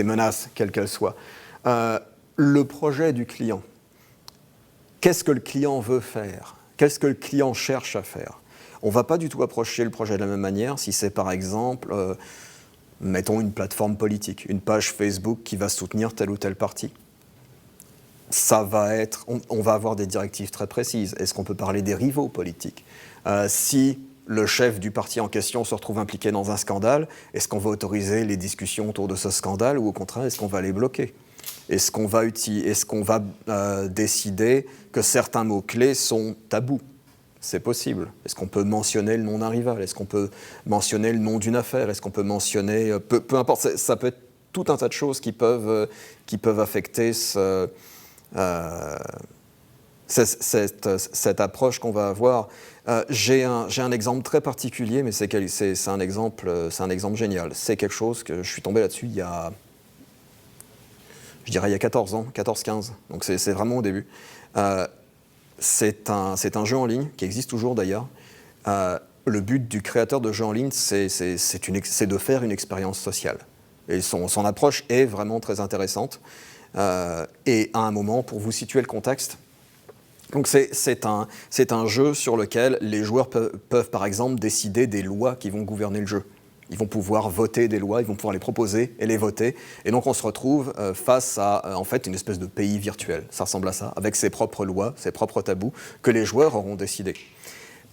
Speaker 1: menaces, quelles qu'elles soient. Le projet du client. Qu'est-ce que le client veut faire? Qu'est-ce que le client cherche à faire? On ne va pas du tout approcher le projet de la même manière si c'est par exemple Mettons une plateforme politique, une page Facebook qui va soutenir tel ou tel parti. Ça va être, on va avoir des directives très précises. Est-ce qu'on peut parler des rivaux politiques? Si le chef du parti en question se retrouve impliqué dans un scandale, est-ce qu'on va autoriser les discussions autour de ce scandale ou au contraire, est-ce qu'on va les bloquer? Est-ce qu'on va décider que certains mots-clés sont tabous? C'est possible. Est-ce qu'on peut mentionner le nom d'un rival? Est-ce qu'on peut mentionner le nom d'une affaire? Est-ce qu'on peut mentionner... peu importe, ça peut être tout un tas de choses qui peuvent affecter cette approche qu'on va avoir. J'ai un exemple très particulier, mais c'est un exemple génial. C'est quelque chose que je suis tombé là-dessus il y a 14 ans, 14-15. Donc c'est vraiment au début. C'est un jeu en ligne qui existe toujours d'ailleurs. Le but du créateur de jeux en ligne, c'est de faire une expérience sociale. Et son approche est vraiment très intéressante. Et à un moment, pour vous situer le contexte, donc c'est un jeu sur lequel les joueurs peuvent par exemple décider des lois qui vont gouverner le jeu. Ils vont pouvoir voter des lois, ils vont pouvoir les proposer et les voter. Et donc on se retrouve face à en fait une espèce de pays virtuel. Ça ressemble à ça, avec ses propres lois, ses propres tabous, que les joueurs auront décidés.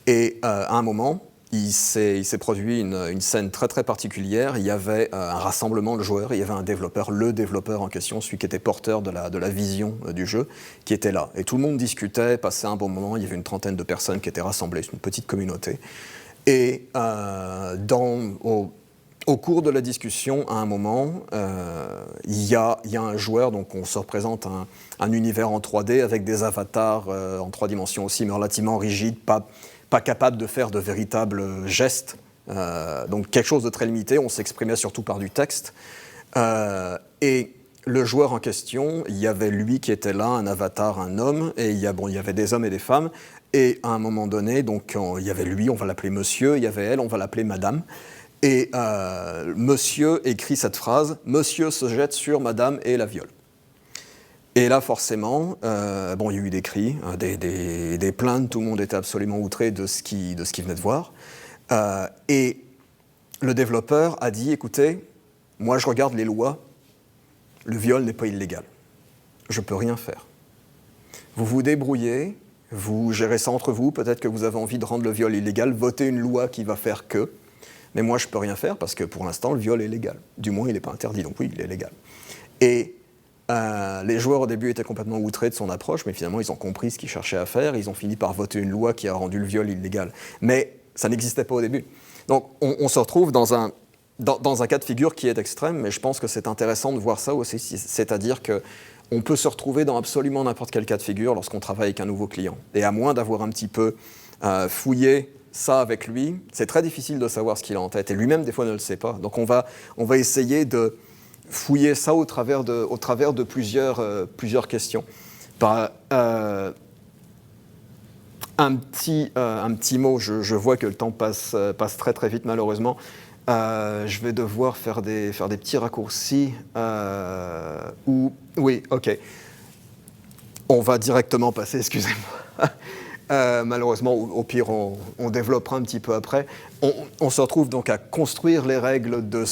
Speaker 1: Et à un moment, il s'est produit une scène très très particulière. Il y avait un rassemblement de joueurs, il y avait un développeur, le développeur en question, celui qui était porteur de la vision du jeu, qui était là. Et tout le monde discutait, passait un bon moment. Il y avait une trentaine de personnes qui étaient rassemblées, c'est une petite communauté. Et au cours de la discussion, à un moment, il y a un joueur, donc on se représente un univers en 3D avec des avatars en 3 dimensions aussi, mais relativement rigides, pas capable de faire de véritables gestes. Donc quelque chose de très limité, on s'exprimait surtout par du texte. Et le joueur en question, il y avait lui qui était là, un avatar, un homme, et il y avait des hommes et des femmes. Et à un moment donné, donc, il y avait lui, on va l'appeler monsieur, il y avait elle, on va l'appeler madame. Et monsieur écrit cette phrase, monsieur se jette sur madame et la viole. Et là, forcément, il y a eu des cris, des plaintes, tout le monde était absolument outré de ce qu'il venait de voir. Et le développeur a dit, écoutez, moi je regarde les lois, le viol n'est pas illégal. Je ne peux rien faire. Vous vous débrouillez, vous gérez ça entre vous, peut-être que vous avez envie de rendre le viol illégal, votez une loi qui va faire que, mais moi je ne peux rien faire parce que pour l'instant le viol est légal. Du moins il n'est pas interdit, donc oui, il est légal. Et les joueurs au début étaient complètement outrés de son approche, mais finalement ils ont compris ce qu'ils cherchaient à faire, ils ont fini par voter une loi qui a rendu le viol illégal. Mais ça n'existait pas au début. Donc on se retrouve dans un cas de figure qui est extrême, mais je pense que c'est intéressant de voir ça aussi, c'est-à-dire qu'on peut se retrouver dans absolument n'importe quel cas de figure lorsqu'on travaille avec un nouveau client. Et à moins d'avoir un petit peu fouillé ça avec lui, c'est très difficile de savoir ce qu'il a en tête. Et lui-même, des fois, ne le sait pas. Donc on va essayer de fouiller ça au travers de plusieurs questions. Un petit mot, je vois que le temps passe très très vite malheureusement. Je vais devoir faire des petits raccourcis. Oui, ok. On va directement passer, excusez-moi. Malheureusement, au pire, on développera un petit peu après. On se retrouve donc à construire les règles de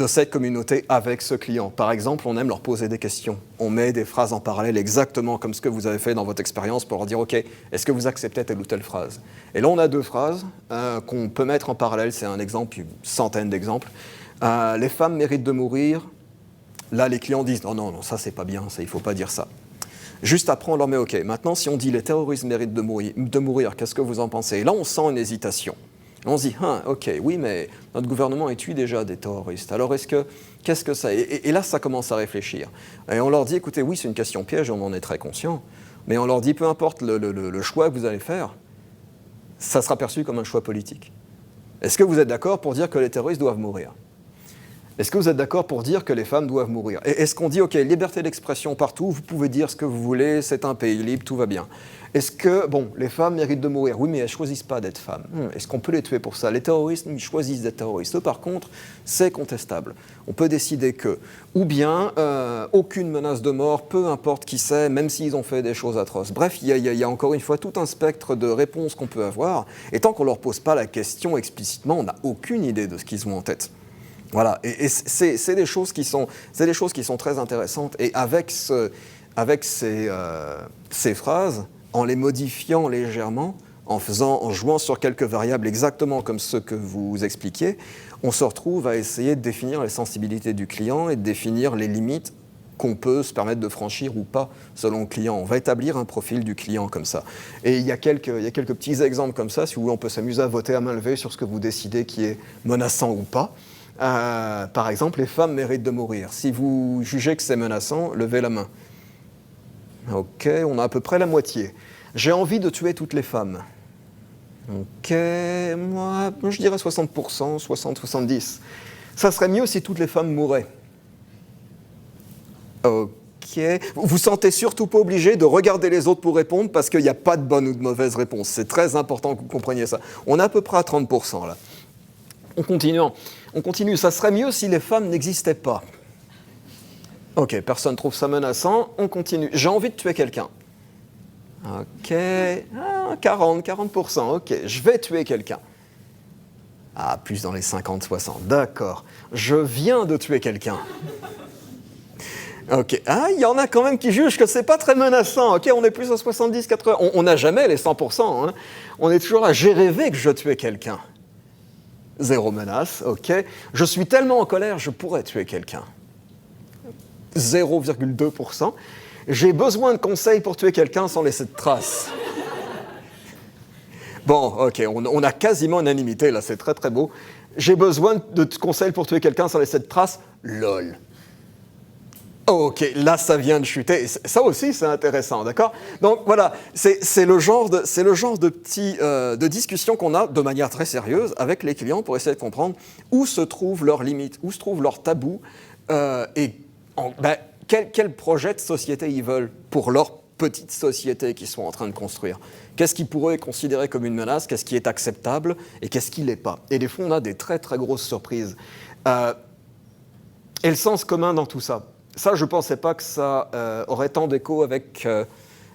Speaker 1: cette communauté avec ce client. Par exemple, on aime leur poser des questions. On met des phrases en parallèle exactement comme ce que vous avez fait dans votre expérience pour leur dire « Ok, est-ce que vous acceptez telle ou telle phrase ?» Et là, on a 2 phrases qu'on peut mettre en parallèle. C'est un exemple, une centaine d'exemples. Les femmes méritent de mourir. Là, les clients disent « Non, ça, c'est pas bien, ça, il ne faut pas dire ça. » Juste après, on leur met « Ok, maintenant, si on dit les terroristes méritent de mourir, qu'est-ce que vous en pensez ?» Et là, on sent une hésitation. On se dit, ok, oui, mais notre gouvernement tue déjà des terroristes. Alors, qu'est-ce que ça et là, ça commence à réfléchir. Et on leur dit, écoutez, oui, c'est une question piège, on en est très conscient, mais on leur dit, peu importe le choix que vous allez faire, ça sera perçu comme un choix politique. Est-ce que vous êtes d'accord pour dire que les terroristes doivent mourir ? Est-ce que vous êtes d'accord pour dire que les femmes doivent mourir? Et est-ce qu'on dit, OK, liberté d'expression partout, vous pouvez dire ce que vous voulez, c'est un pays libre, tout va bien. Est-ce que, bon, les femmes méritent de mourir? Oui, mais elles ne choisissent pas d'être femmes. Est-ce qu'on peut les tuer pour ça? Les terroristes, ils choisissent d'être terroristes. Eux, par contre, c'est contestable. On peut décider que, ou bien, aucune menace de mort, peu importe qui c'est, même s'ils ont fait des choses atroces. Bref, il y a encore une fois tout un spectre de réponses qu'on peut avoir, et tant qu'on ne leur pose pas la question explicitement, on n'a aucune idée de ce qu'ils ont en tête. Voilà, et c'est des choses qui sont très intéressantes. Et avec ces phrases, en les modifiant légèrement, en jouant sur quelques variables exactement comme ce que vous expliquiez, on se retrouve à essayer de définir les sensibilités du client et de définir les limites qu'on peut se permettre de franchir ou pas selon le client. On va établir un profil du client comme ça. Et il y a quelques petits exemples comme ça. Si vous voulez, on peut s'amuser à voter à main levée sur ce que vous décidez qui est menaçant ou pas. Par exemple, les femmes méritent de mourir. Si vous jugez que c'est menaçant, levez la main. OK, on a à peu près la moitié. J'ai envie de tuer toutes les femmes. OK, moi je dirais 60%, 60-70%. Ça serait mieux si toutes les femmes mouraient. OK. Vous sentez surtout pas obligé de regarder les autres pour répondre parce qu'il n'y a pas de bonne ou de mauvaise réponse. C'est très important que vous compreniez ça. On est à peu près à 30% là. On continue. Ça serait mieux si les femmes n'existaient pas. OK, personne trouve ça menaçant. On continue. J'ai envie de tuer quelqu'un. OK, 40%. OK, je vais tuer quelqu'un. Ah, plus dans les 50-60. D'accord. Je viens de tuer quelqu'un. OK. Ah, il y en a quand même qui jugent que c'est pas très menaçant. OK, on est plus à 70-80. On n'a jamais les 100%. Hein. On est toujours à j'ai rêvé que je tuais quelqu'un. Zéro menace, OK. Je suis tellement en colère, je pourrais tuer quelqu'un. 0,2%. J'ai besoin de conseils pour tuer quelqu'un sans laisser de traces. Bon, OK, on a quasiment unanimité, là, c'est très très beau. J'ai besoin de conseils pour tuer quelqu'un sans laisser de traces. LOL. OK, là, ça vient de chuter. Et ça aussi, c'est intéressant, d'accord? Donc, voilà, c'est le genre de discussion qu'on a de manière très sérieuse avec les clients pour essayer de comprendre où se trouvent leurs limites, où se trouvent leurs tabous quel projet de société ils veulent pour leur petite société qu'ils sont en train de construire. Qu'est-ce qui pourrait être considéré comme une menace, qu'est-ce qui est acceptable et qu'est-ce qui ne l'est pas. Et des fois, on a des très, très grosses surprises. Et le sens commun dans tout ça. Ça, je ne pensais pas que ça aurait tant d'écho avec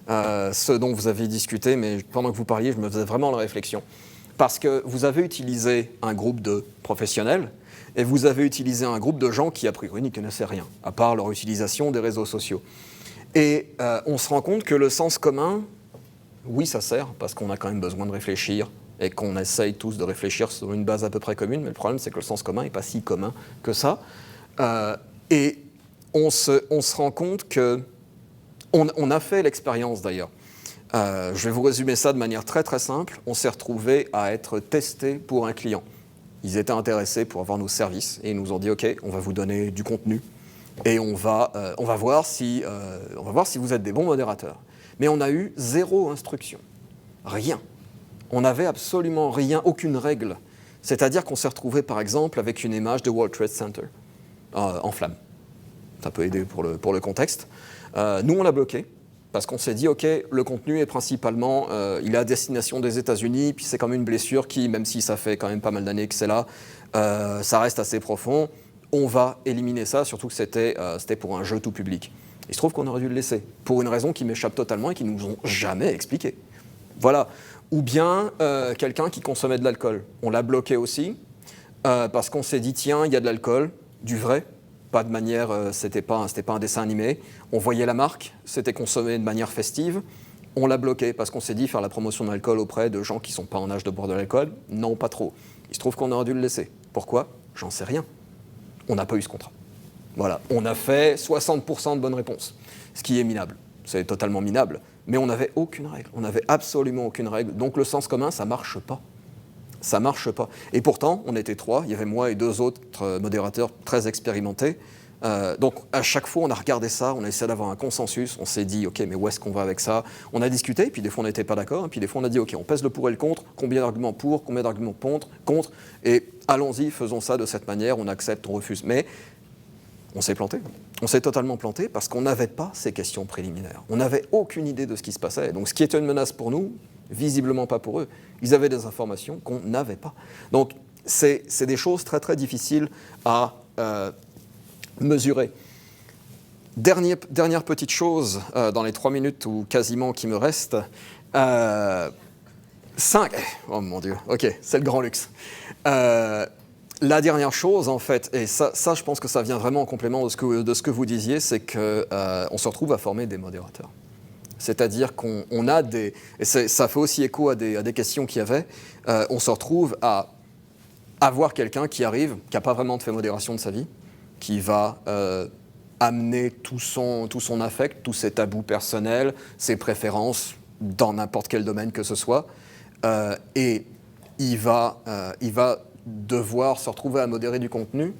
Speaker 1: ce dont vous avez discuté, mais pendant que vous parliez, je me faisais vraiment la réflexion. Parce que vous avez utilisé un groupe de professionnels et vous avez utilisé un groupe de gens qui, a priori, n'y connaissaient rien, à part leur utilisation des réseaux sociaux. Et on se rend compte que le sens commun, oui, ça sert, parce qu'on a quand même besoin de réfléchir et qu'on essaye tous de réfléchir sur une base à peu près commune, mais le problème, c'est que le sens commun n'est pas si commun que ça. Et on se rend compte que... On a fait l'expérience, d'ailleurs. Je vais vous résumer ça de manière très très simple. On s'est retrouvé à être testé pour un client. Ils étaient intéressés pour avoir nos services et ils nous ont dit « OK, on va vous donner du contenu et on va voir si vous êtes des bons modérateurs. » Mais on a eu 0 instruction, rien. On n'avait absolument rien, aucune règle. C'est-à-dire qu'on s'est retrouvé par exemple avec une image de World Trade Center en flammes. Ça peut aider pour le contexte. Nous, on l'a bloqué. Parce qu'on s'est dit, OK, le contenu est principalement, il est à destination des États-Unis, puis c'est comme une blessure qui, même si ça fait quand même pas mal d'années que c'est là, ça reste assez profond. On va éliminer ça, surtout que c'était pour un jeu tout public. Il se trouve qu'on aurait dû le laisser, pour une raison qui m'échappe totalement et qu'ils ne nous ont jamais expliqué. Voilà. Ou bien quelqu'un qui consommait de l'alcool. On l'a bloqué aussi, parce qu'on s'est dit, tiens, il y a de l'alcool, du vrai. Pas de manière, c'était pas un dessin animé. On voyait la marque, c'était consommé de manière festive. On l'a bloqué parce qu'on s'est dit faire la promotion de l'alcool auprès de gens qui ne sont pas en âge de boire de l'alcool. Non, pas trop. Il se trouve qu'on aurait dû le laisser. Pourquoi ? J'en sais rien. On n'a pas eu ce contrat. Voilà. On a fait 60% de bonnes réponses, ce qui est minable. C'est totalement minable. Mais on n'avait aucune règle. On n'avait absolument aucune règle. Donc le sens commun, ça ne marche pas. Ça ne marche pas. Et pourtant, on était 3, il y avait moi et 2 autres modérateurs très expérimentés. Donc à chaque fois, on a regardé ça, on a essayé d'avoir un consensus, on s'est dit, ok, mais où est-ce qu'on va avec ça? On a discuté, puis des fois on n'était pas d'accord, et puis des fois on a dit, ok, on pèse le pour et le contre, combien d'arguments pour, combien d'arguments contre, et allons-y, faisons ça de cette manière, on accepte, on refuse. Mais on s'est planté. On s'est totalement planté parce qu'on n'avait pas ces questions préliminaires. On n'avait aucune idée de ce qui se passait. Donc ce qui était une menace pour nous, visiblement pas pour eux. Ils avaient des informations qu'on n'avait pas. Donc c'est des choses très très difficiles à mesurer. Dernière petite chose dans les 3 minutes ou quasiment qui me restent. 5. Oh mon Dieu, ok, c'est le grand luxe. La dernière chose, en fait, et ça, je pense que ça vient vraiment en complément de ce que vous disiez, c'est qu'on se retrouve à former des modérateurs. C'est-à-dire qu'on a des... Et ça fait aussi écho à des questions qu'il y avait. On se retrouve à avoir quelqu'un qui arrive, qui n'a pas vraiment fait modération de sa vie, qui va amener tout son affect, tous ses tabous personnels, ses préférences, dans n'importe quel domaine que ce soit, et il va devoir se retrouver à modérer du contenu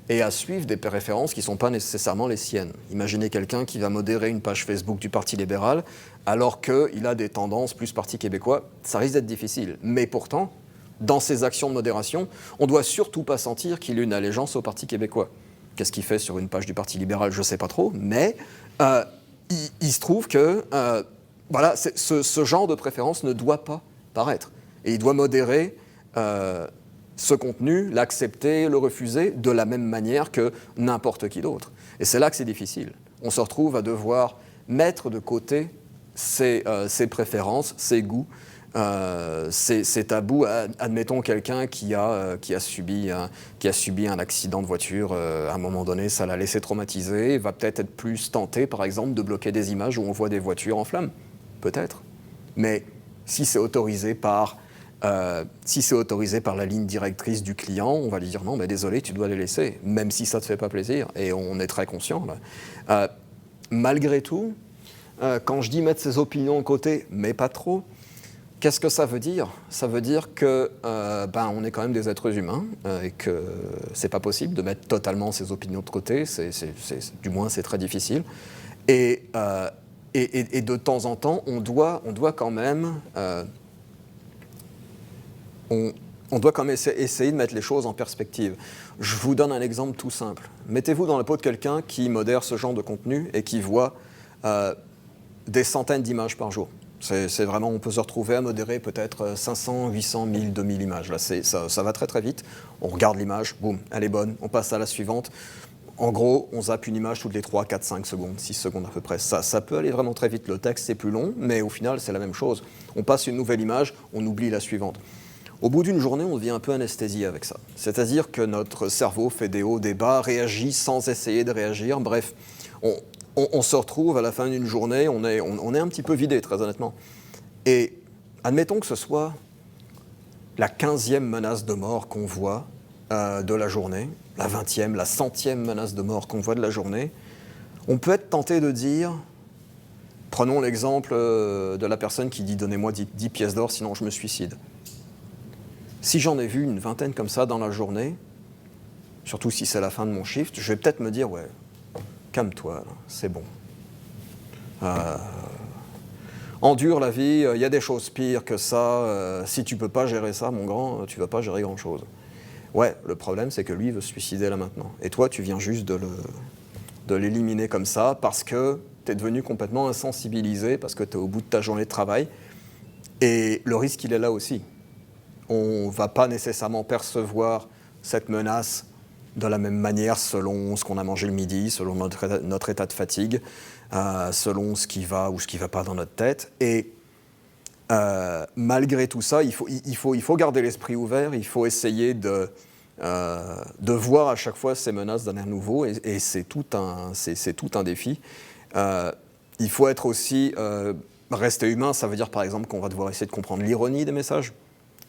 Speaker 1: et à suivre des préférences qui ne sont pas nécessairement les siennes. Imaginez quelqu'un qui va modérer une page Facebook du Parti libéral alors qu'il a des tendances plus Parti québécois. Ça risque d'être difficile. Mais pourtant, dans ses actions de modération, on ne doit surtout pas sentir qu'il a une allégeance au Parti québécois. Qu'est-ce qu'il fait sur une page du Parti libéral? Je ne sais pas trop, mais il se trouve que voilà, ce genre de préférence ne doit pas paraître. Et il doit modérer ce contenu, l'accepter, le refuser de la même manière que n'importe qui d'autre. Et c'est là que c'est difficile. On se retrouve à devoir mettre de côté ses préférences, ses goûts, ses tabous. Admettons quelqu'un qui a subi un accident de voiture, à un moment donné, ça l'a laissé traumatisé, va peut-être être plus tenté, par exemple, de bloquer des images où on voit des voitures en flammes. Peut-être. Mais si c'est autorisé par la ligne directrice du client, on va lui dire non, mais désolé, tu dois les laisser, même si ça ne te fait pas plaisir. Et on est très conscient. Là. Malgré tout, quand je dis mettre ses opinions de côté, mais pas trop, qu'est-ce que ça veut dire? Ça veut dire que on est quand même des êtres humains et que c'est pas possible de mettre totalement ses opinions de côté. Du moins, c'est très difficile. Et de temps en temps, on doit quand même essayer de mettre les choses en perspective. Je vous donne un exemple tout simple. Mettez-vous dans la peau de quelqu'un qui modère ce genre de contenu et qui voit des centaines d'images par jour. C'est vraiment, on peut se retrouver à modérer peut-être 500, 800, 1000, 2000 images. Là, ça va très très vite. On regarde l'image, boum, elle est bonne, on passe à la suivante. En gros, on zappe une image toutes les 3, 4, 5 secondes, 6 secondes à peu près. Ça peut aller vraiment très vite. Le texte, c'est plus long, mais au final, c'est la même chose. On passe une nouvelle image, on oublie la suivante. Au bout d'une journée, on devient un peu anesthésié avec ça. C'est-à-dire que notre cerveau fait des hauts, des bas, réagit sans essayer de réagir. Bref, on se retrouve à la fin d'une journée, on est un petit peu vidé, très honnêtement. Et admettons que ce soit la 15e menace de mort qu'on voit de la journée, la 20e, la 100e menace de mort qu'on voit de la journée, on peut être tenté de dire, prenons l'exemple de la personne qui dit « donnez-moi 10 pièces d'or, sinon je me suicide ». Si j'en ai vu une vingtaine comme ça dans la journée, surtout si c'est la fin de mon shift, je vais peut-être me dire « ouais, calme-toi, c'est bon. Endure la vie, il y a des choses pires que ça. Si tu peux pas gérer ça, mon grand, tu vas pas gérer grand-chose. » Ouais, le problème, c'est que lui, il veut se suicider là maintenant. Et toi, tu viens juste de l'éliminer comme ça parce que tu es devenu complètement insensibilisé, parce que tu es au bout de ta journée de travail. Et le risque, il est là aussi. On ne va pas nécessairement percevoir cette menace de la même manière selon ce qu'on a mangé le midi, selon notre état de fatigue, selon ce qui va ou ce qui ne va pas dans notre tête. Et malgré tout ça, il faut garder l'esprit ouvert, il faut essayer de voir à chaque fois ces menaces d'un air nouveau, et c'est tout un défi. Il faut être aussi rester humain, ça veut dire par exemple qu'on va devoir essayer de comprendre l'ironie des messages.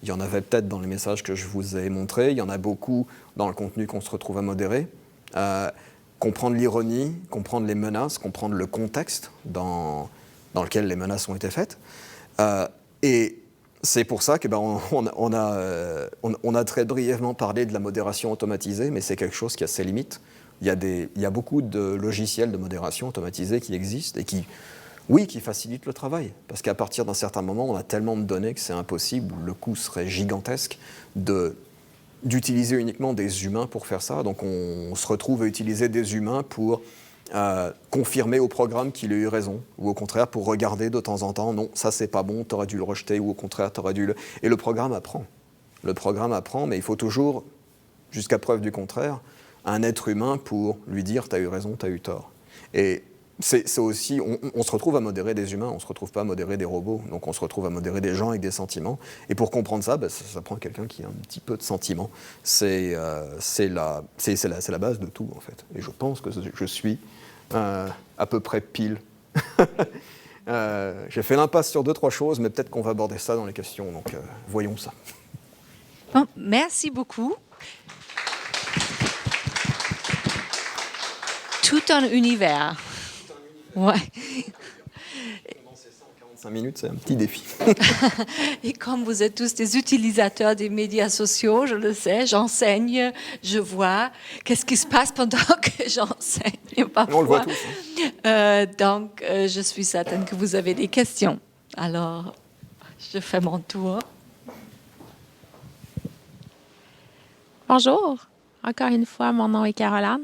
Speaker 1: Il y en avait peut-être dans les messages que je vous ai montrés, il y en a beaucoup dans le contenu qu'on se retrouve à modérer. Comprendre l'ironie, comprendre les menaces, comprendre le contexte dans lequel les menaces ont été faites. Et c'est pour ça que on a très brièvement parlé de la modération automatisée, mais c'est quelque chose qui a ses limites. Il y a beaucoup de logiciels de modération automatisés qui existent et qui facilitent le travail. Parce qu'à partir d'un certain moment, on a tellement de données que c'est impossible, le coût serait gigantesque d'utiliser uniquement des humains pour faire ça. Donc on se retrouve à utiliser des humains pour confirmer au programme qu'il a eu raison, ou au contraire pour regarder de temps en temps, non, ça c'est pas bon, t'aurais dû le rejeter, ou au contraire, t'aurais dû le... Et le programme apprend. Le programme apprend, mais il faut toujours, jusqu'à preuve du contraire, un être humain pour lui dire t'as eu raison, t'as eu tort. Et c'est aussi, on se retrouve à modérer des humains, on ne se retrouve pas à modérer des robots, donc on se retrouve à modérer des gens avec des sentiments. Et pour comprendre ça, ça prend quelqu'un qui a un petit peu de sentiments. C'est la base de tout, en fait. Et je pense que je suis à peu près pile. J'ai fait l'impasse sur 2-3 choses, mais peut-être qu'on va aborder ça dans les questions, donc voyons ça.
Speaker 2: Bon, merci beaucoup. Tout un univers. Ouais.
Speaker 1: Condenser ça en 45 minutes, c'est un petit défi.
Speaker 2: Et comme vous êtes tous des utilisateurs des médias sociaux, je le sais, j'enseigne, je vois qu'est-ce qui se passe pendant que j'enseigne parfois.
Speaker 1: On le voit tous.
Speaker 2: Donc, je suis certaine que vous avez des questions. Alors, je fais mon tour.
Speaker 3: Bonjour, encore une fois, mon nom est Caroline.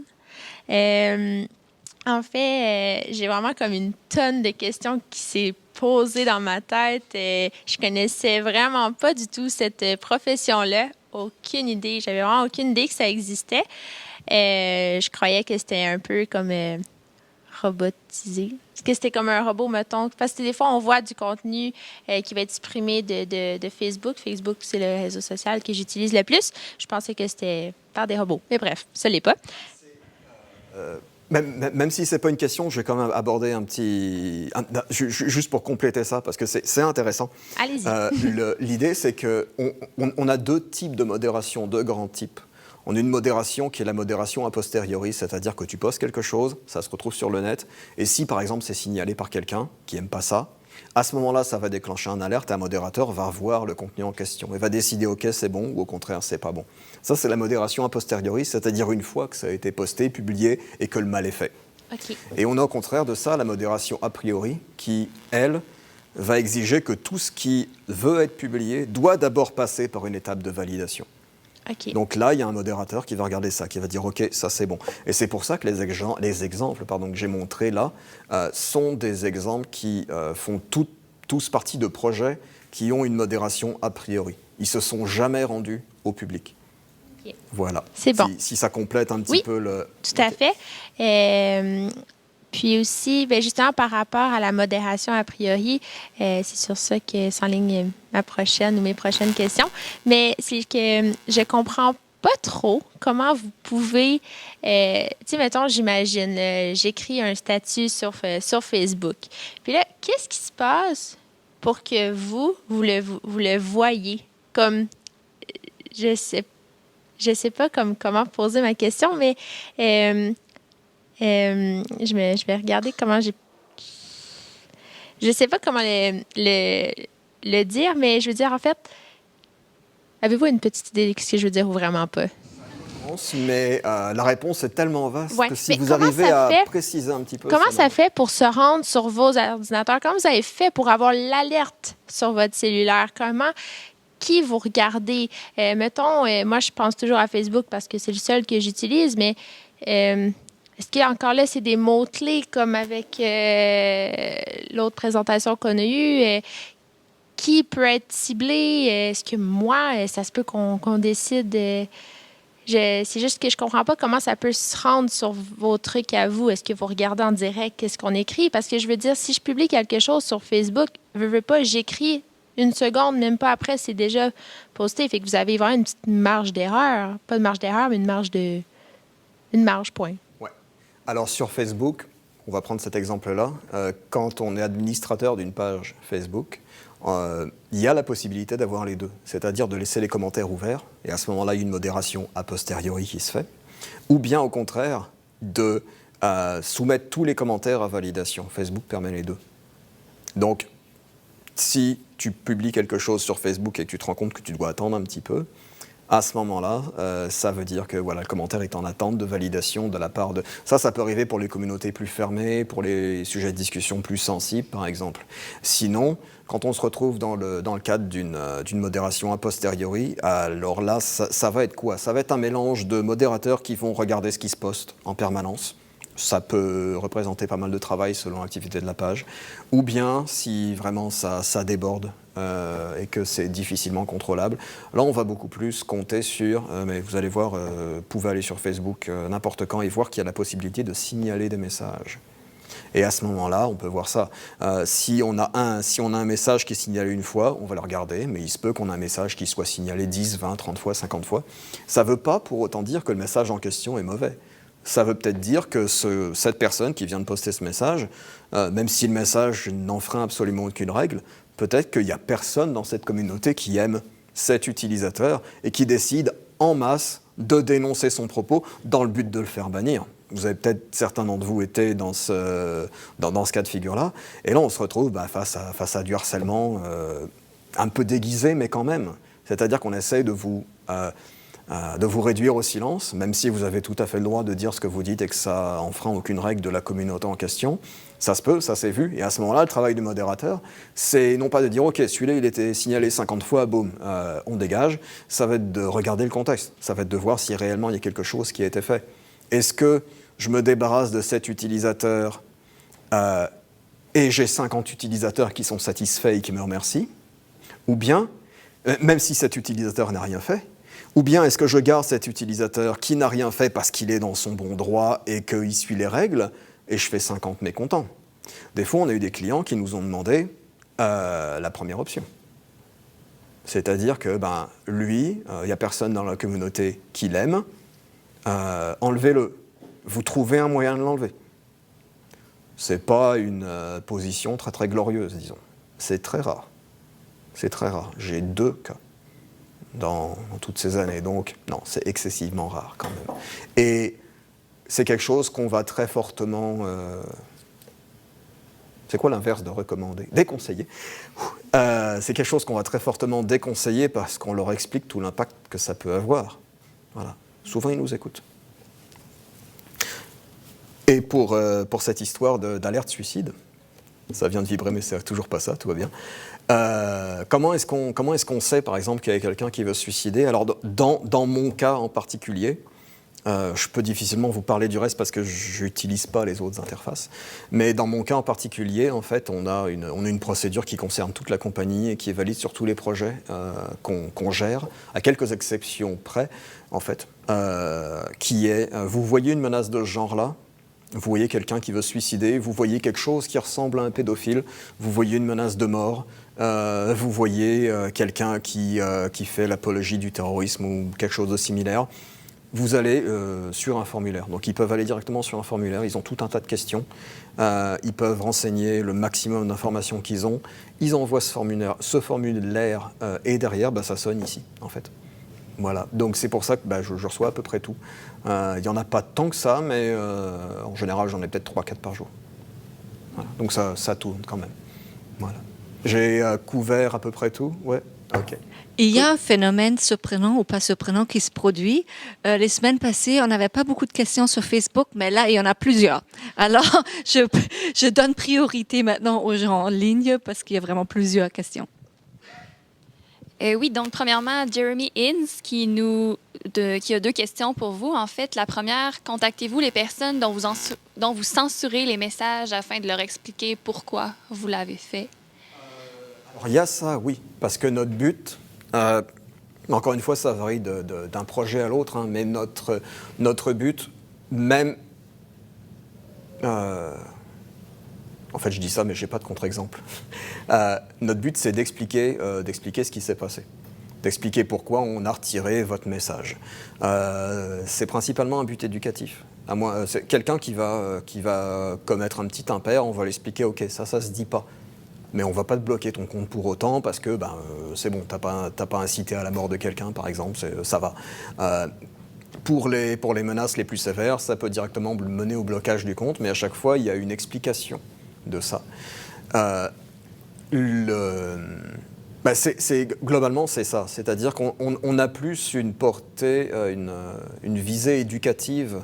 Speaker 3: En fait, j'ai vraiment comme une tonne de questions qui s'est posée dans ma tête. Je connaissais vraiment pas du tout cette profession-là. Aucune idée. J'avais vraiment aucune idée que ça existait. Je croyais que c'était un peu comme robotisé. Est-ce que c'était comme un robot, mettons? Parce que des fois, on voit du contenu qui va être supprimé de Facebook. Facebook, c'est le réseau social que j'utilise le plus. Je pensais que c'était par des robots. Mais bref, ça l'est pas.
Speaker 1: Même si ce n'est pas une question, je vais quand même aborder un petit... juste pour compléter ça, parce que c'est intéressant.
Speaker 3: Allez-y.
Speaker 1: L'idée, c'est qu'on a 2 types de modération, 2 grands types. On a une modération qui est la modération a posteriori, c'est-à-dire que tu postes quelque chose, ça se retrouve sur le net, et si par exemple c'est signalé par quelqu'un qui n'aime pas ça, à ce moment-là, ça va déclencher un alerte et un modérateur va voir le contenu en question et va décider ok, c'est bon ou au contraire, c'est pas bon. Ça, c'est la modération a posteriori, c'est-à-dire une fois que ça a été posté, publié et que le mal est fait.
Speaker 3: Okay.
Speaker 1: Et on a au contraire de ça la modération a priori qui, elle, va exiger que tout ce qui veut être publié doit d'abord passer par une étape de validation.
Speaker 3: Okay.
Speaker 1: Donc là, il y a un modérateur qui va regarder ça, qui va dire « Ok, ça c'est bon ». Et c'est pour ça que les exemples que j'ai montrés là sont des exemples qui font tous partie de projets qui ont une modération a priori. Ils ne se sont jamais rendus au public. Okay. Voilà.
Speaker 3: C'est bon.
Speaker 1: Si ça complète un petit peu le...
Speaker 3: Tout à fait. Puis aussi, justement, par rapport à la modération a priori, c'est sur ça que s'enligne ma prochaine ou mes prochaines questions. Mais c'est que je comprends pas trop comment vous pouvez... tu sais, mettons, j'imagine, j'écris un statut sur Facebook. Puis là, qu'est-ce qui se passe pour que vous le voyez? Comme, je sais pas comment poser ma question, mais... je vais regarder comment j'ai... Je sais pas comment le dire, mais je veux dire, en fait, avez-vous une petite idée de ce que je veux dire ou vraiment pas?
Speaker 1: Mais la réponse est tellement vaste que si vous
Speaker 3: comment
Speaker 1: arrivez à préciser un petit peu...
Speaker 3: Comment ça fait pour se rendre sur vos ordinateurs? Comment vous avez fait pour avoir l'alerte sur votre cellulaire? Comment... Qui vous regardez? Mettons, moi, je pense toujours à Facebook parce que c'est le seul que j'utilise, mais... Est-ce qu'encore là, c'est des mots-clés comme avec l'autre présentation qu'on a eue? Qui peut être ciblé? Est-ce que moi, ça se peut qu'on décide? C'est juste que je comprends pas comment ça peut se rendre sur vos trucs à vous. Est-ce que vous regardez en direct qu'est-ce qu'on écrit? Parce que je veux dire, si je publie quelque chose sur Facebook, veux pas, j'écris une seconde, même pas après, c'est déjà posté. Fait que vous avez vraiment une petite marge d'erreur. Pas de marge d'erreur, mais une marge, point.
Speaker 1: Alors sur Facebook, on va prendre cet exemple-là, quand on est administrateur d'une page Facebook, il y a la possibilité d'avoir les deux, c'est-à-dire de laisser les commentaires ouverts, et à ce moment-là, il y a une modération a posteriori qui se fait, ou bien au contraire, de soumettre tous les commentaires à validation. Facebook permet les deux. Donc, si tu publies quelque chose sur Facebook et que tu te rends compte que tu dois attendre un petit peu, À ce moment-là, ça veut dire que voilà, le commentaire est en attente de validation de la part de... Ça peut arriver pour les communautés plus fermées, pour les sujets de discussion plus sensibles, par exemple. Sinon, quand on se retrouve dans le cadre d'une modération a posteriori, alors là, ça va être quoi? Ça va être un mélange de modérateurs qui vont regarder ce qui se poste en permanence. Ça peut représenter pas mal de travail selon l'activité de la page. Ou bien, si vraiment ça déborde et que c'est difficilement contrôlable, là on va beaucoup plus compter sur, mais vous allez voir, vous pouvez aller sur Facebook n'importe quand et voir qu'il y a la possibilité de signaler des messages. Et à ce moment-là, on peut voir ça. Si on a un message qui est signalé une fois, on va le regarder, mais il se peut qu'on ait un message qui soit signalé 10, 20, 30 fois, 50 fois. Ça ne veut pas pour autant dire que le message en question est mauvais. Ça veut peut-être dire que cette personne qui vient de poster ce message, même si le message n'enfreint absolument aucune règle, peut-être qu'il n'y a personne dans cette communauté qui aime cet utilisateur et qui décide en masse de dénoncer son propos dans le but de le faire bannir. Vous avez peut-être, certains d'entre vous, été dans ce cas de figure-là. Et là, on se retrouve face à du harcèlement un peu déguisé, mais quand même. C'est-à-dire qu'on essaye de vous réduire au silence, même si vous avez tout à fait le droit de dire ce que vous dites et que ça enfreint aucune règle de la communauté en question. Ça se peut, ça s'est vu. Et à ce moment-là, le travail du modérateur, c'est non pas de dire « Ok, celui-là, il était signalé 50 fois, boum, on dégage ». Ça va être de regarder le contexte. Ça va être de voir si réellement il y a quelque chose qui a été fait. Est-ce que je me débarrasse de cet utilisateur et j'ai 50 utilisateurs qui sont satisfaits et qui me remercient? Ou bien, même si cet utilisateur n'a rien fait, ou bien est-ce que je garde cet utilisateur qui n'a rien fait parce qu'il est dans son bon droit et qu'il suit les règles et je fais 50 mécontents? Des fois, on a eu des clients qui nous ont demandé la première option. C'est-à-dire que lui, il n'y a personne dans la communauté qui l'aime, enlevez-le. Vous trouvez un moyen de l'enlever. Ce n'est pas une position très très glorieuse, disons. C'est très rare. C'est très rare. J'ai 2 cas dans toutes ces années. Donc, non, c'est excessivement rare quand même. Et c'est quelque chose qu'on va très fortement... c'est quoi l'inverse de recommander? Déconseiller. C'est quelque chose qu'on va très fortement déconseiller parce qu'on leur explique tout l'impact que ça peut avoir. Voilà. Souvent, ils nous écoutent. Et pour cette histoire d'alerte suicide, ça vient de vibrer, mais c'est toujours pas ça, tout va bien. Comment est-ce qu'on sait, par exemple, qu'il y a quelqu'un qui veut se suicider? Alors, dans mon cas en particulier, je peux difficilement vous parler du reste parce que je n'utilise pas les autres interfaces. Mais dans mon cas en particulier, en fait, on a une procédure qui concerne toute la compagnie et qui est valide sur tous les projets qu'on gère, à quelques exceptions près, en fait, qui est, vous voyez une menace de ce genre-là, vous voyez quelqu'un qui veut se suicider, vous voyez quelque chose qui ressemble à un pédophile, vous voyez une menace de mort, vous voyez quelqu'un qui fait l'apologie du terrorisme ou quelque chose de similaire, vous allez sur un formulaire. Donc ils peuvent aller directement sur un formulaire, ils ont tout un tas de questions, ils peuvent renseigner le maximum d'informations qu'ils ont, ils envoient ce formulaire et derrière, ça sonne ici, en fait. Voilà, donc c'est pour ça que je reçois à peu près tout. Il n'y en a pas tant que ça, mais en général, j'en ai peut-être 3-4 par jour. Voilà. Donc ça tourne quand même. Voilà. J'ai couvert à peu près tout. Ouais, ok.
Speaker 2: Il y a un phénomène surprenant ou pas surprenant qui se produit. Les semaines passées, on n'avait pas beaucoup de questions sur Facebook, mais là, il y en a plusieurs. Alors, je donne priorité maintenant aux gens en ligne parce qu'il y a vraiment plusieurs questions.
Speaker 4: Oui, donc premièrement, Jeremy Inns qui a 2 questions pour vous. En fait, la première, contactez-vous les personnes dont vous censurez les messages afin de leur expliquer pourquoi vous l'avez fait?
Speaker 1: Alors il y a ça, oui, parce que notre but, encore une fois, ça varie d'un projet à l'autre, hein, mais notre but, même... En fait, je dis ça, mais je n'ai pas de contre-exemple. Notre but, c'est d'expliquer ce qui s'est passé, d'expliquer pourquoi on a retiré votre message. C'est principalement un but éducatif. C'est quelqu'un qui va commettre un petit impair, on va lui expliquer, ok, ça se dit pas. Mais on ne va pas te bloquer ton compte pour autant parce que c'est bon, tu n'as pas incité à la mort de quelqu'un, par exemple, ça va. Pour les menaces les plus sévères, ça peut directement mener au blocage du compte, mais à chaque fois, il y a une explication de ça. Globalement, c'est ça. C'est-à-dire qu'on a plus une portée, une visée éducative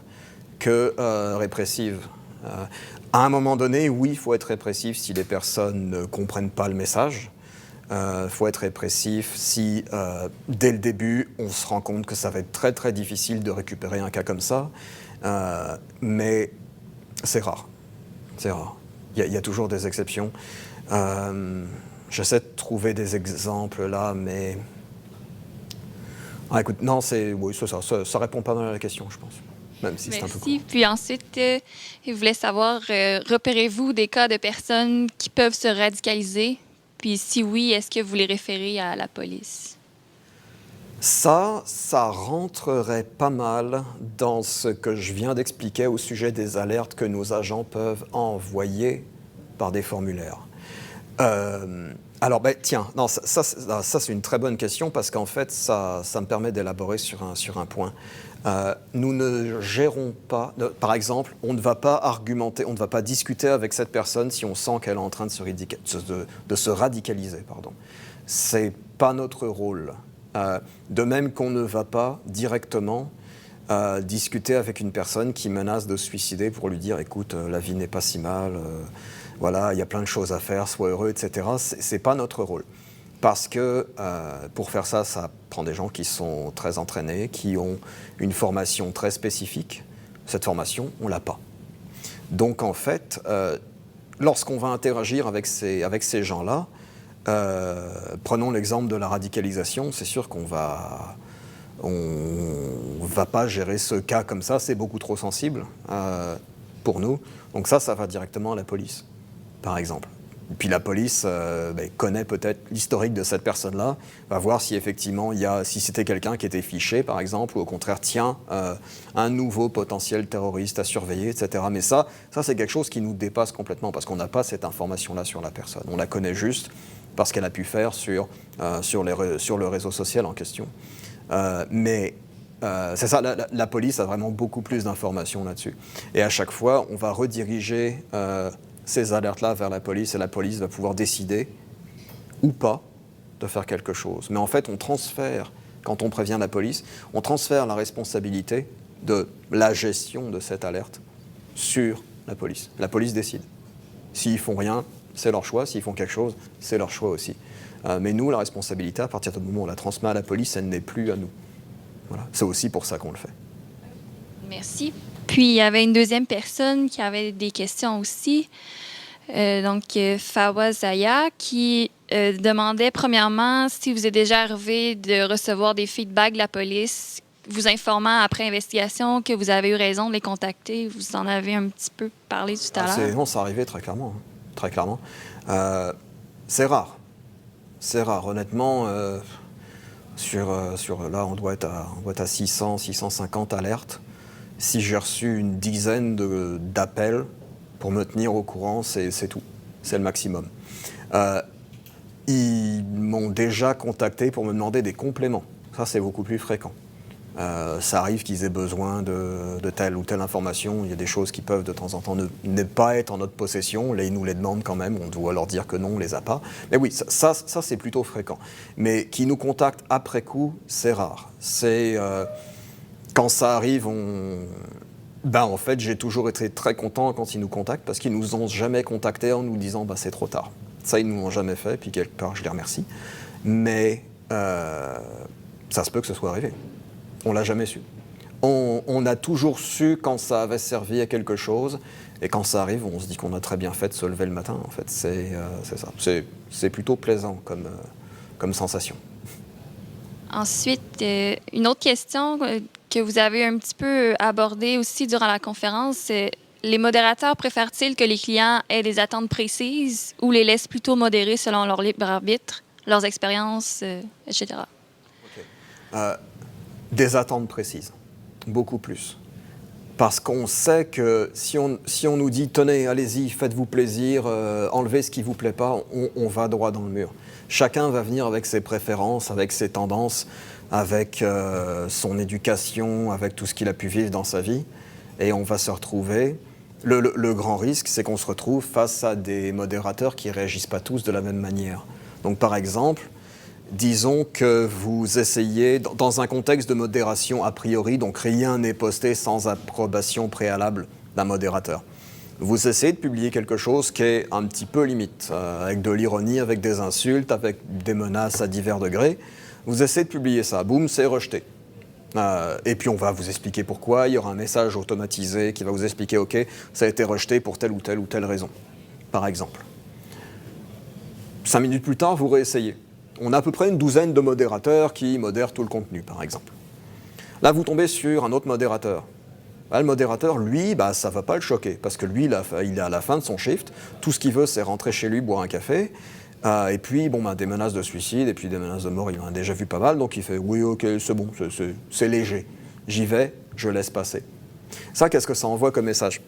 Speaker 1: que répressive. À un moment donné, oui, il faut être répressif si les personnes ne comprennent pas le message. Il faut être répressif si, dès le début, on se rend compte que ça va être très, très difficile de récupérer un cas comme ça. Mais c'est rare. C'est rare. Il y a toujours des exceptions. J'essaie de trouver des exemples là, mais... écoute, non, oui, ça répond pas mal à la question, je pense. Même si c'est un peu court.
Speaker 4: Merci. Puis ensuite, je voulais savoir, repérez-vous des cas de personnes qui peuvent se radicaliser? Puis si oui, est-ce que vous les référez à la police?
Speaker 1: Ça rentrerait pas mal dans ce que je viens d'expliquer au sujet des alertes que nos agents peuvent envoyer par des formulaires. Alors, tiens, non, ça c'est une très bonne question parce qu'en fait, ça me permet d'élaborer sur un point. Nous ne gérons pas, par exemple, on ne va pas argumenter, on ne va pas discuter avec cette personne si on sent qu'elle est en train de se radicaliser. C'est pas notre rôle. De même qu'on ne va pas directement discuter avec une personne qui menace de se suicider pour lui dire « écoute, la vie n'est pas si mal, voilà, il y a plein de choses à faire, sois heureux, etc. » C'est pas notre rôle. Parce que pour faire ça, ça prend des gens qui sont très entraînés, qui ont une formation très spécifique. Cette formation, on l'a pas. Donc en fait, lorsqu'on va interagir avec ces gens-là, prenons l'exemple de la radicalisation, c'est sûr qu'on va pas gérer ce cas comme ça, c'est beaucoup trop sensible pour nous. Donc ça va directement à la police, par exemple. Et puis la police connaît peut-être l'historique de cette personne-là, va voir si effectivement si c'était quelqu'un qui était fiché, par exemple, ou au contraire, un nouveau potentiel terroriste à surveiller, etc. Mais ça c'est quelque chose qui nous dépasse complètement, parce qu'on n'a pas cette information-là sur la personne. On la connaît juste parce qu'elle a pu faire sur le réseau social en question. Mais c'est ça, la police a vraiment beaucoup plus d'informations là-dessus. Et à chaque fois, on va rediriger ces alertes-là vers la police, et la police va pouvoir décider ou pas de faire quelque chose. Mais en fait, quand on prévient la police, on transfère la responsabilité de la gestion de cette alerte sur la police. La police décide. S'ils font rien, c'est leur choix. S'ils font quelque chose, c'est leur choix aussi. Mais nous, la responsabilité, à partir du moment où on la transmet à la police, elle n'est plus à nous. Voilà. C'est aussi pour ça qu'on le fait.
Speaker 4: Merci. Puis, il y avait une deuxième personne qui avait des questions aussi. Fawaz Zaya, qui demandait premièrement si vous êtes déjà arrivé de recevoir des feedbacks de la police, vous informant après investigation que vous avez eu raison de les contacter. Vous en avez un petit peu parlé tout à l'heure.
Speaker 1: Non, ça arrivait très clairement. Très clairement. C'est rare. C'est rare. Honnêtement, là, on doit être à 600, 650 alertes. Si j'ai reçu une dizaine d'appels pour me tenir au courant, c'est tout. C'est le maximum. Ils m'ont déjà contacté pour me demander des compléments. Ça, c'est beaucoup plus fréquent. Ça arrive qu'ils aient besoin de telle ou telle information. Il y a des choses qui peuvent de temps en temps ne pas être en notre possession. Là, ils nous les demandent quand même. On doit leur dire que non, on ne les a pas. Mais oui, ça c'est plutôt fréquent. Mais qu'ils nous contactent après coup, c'est rare. Quand ça arrive, en fait, j'ai toujours été très content quand ils nous contactent, parce qu'ils ne nous ont jamais contactés en nous disant c'est trop tard. Ça, ils ne nous l'ont jamais fait, puis quelque part, je les remercie. Mais ça se peut que ce soit arrivé. On ne l'a jamais su. On a toujours su quand ça avait servi à quelque chose, et quand ça arrive, on se dit qu'on a très bien fait de se lever le matin. En fait, c'est ça. C'est plutôt plaisant comme sensation.
Speaker 4: Ensuite, une autre question que vous avez un petit peu abordée aussi durant la conférence, c'est les modérateurs préfèrent-ils que les clients aient des attentes précises ou les laissent plutôt modérer selon leur libre arbitre, leurs expériences, etc.?
Speaker 1: Okay. Des attentes précises, beaucoup plus. Parce qu'on sait que si on nous dit « tenez, allez-y, faites-vous plaisir, enlevez ce qui ne vous plaît pas », on va droit dans le mur. Chacun va venir avec ses préférences, avec ses tendances, avec son éducation, avec tout ce qu'il a pu vivre dans sa vie. Et on va se retrouver... Le grand risque, c'est qu'on se retrouve face à des modérateurs qui ne réagissent pas tous de la même manière. Donc par exemple, disons que vous essayez, dans un contexte de modération a priori, donc rien n'est posté sans approbation préalable d'un modérateur. Vous essayez de publier quelque chose qui est un petit peu limite, avec de l'ironie, avec des insultes, avec des menaces à divers degrés. Vous essayez de publier ça, boum, c'est rejeté. Et puis on va vous expliquer pourquoi, il y aura un message automatisé qui va vous expliquer, ok, ça a été rejeté pour telle ou telle raison, par exemple. 5 minutes plus tard, vous réessayez. On a à peu près une douzaine de modérateurs qui modèrent tout le contenu, par exemple. Là, vous tombez sur un autre modérateur. Là, le modérateur, lui, ça ne va pas le choquer, parce que lui, il est à la fin de son shift. Tout ce qu'il veut, c'est rentrer chez lui, boire un café. Et puis, des menaces de suicide, et puis des menaces de mort, il en a déjà vu pas mal. Donc, il fait, oui, ok, c'est bon, c'est léger. J'y vais, je laisse passer. Ça, qu'est-ce que ça envoie comme message?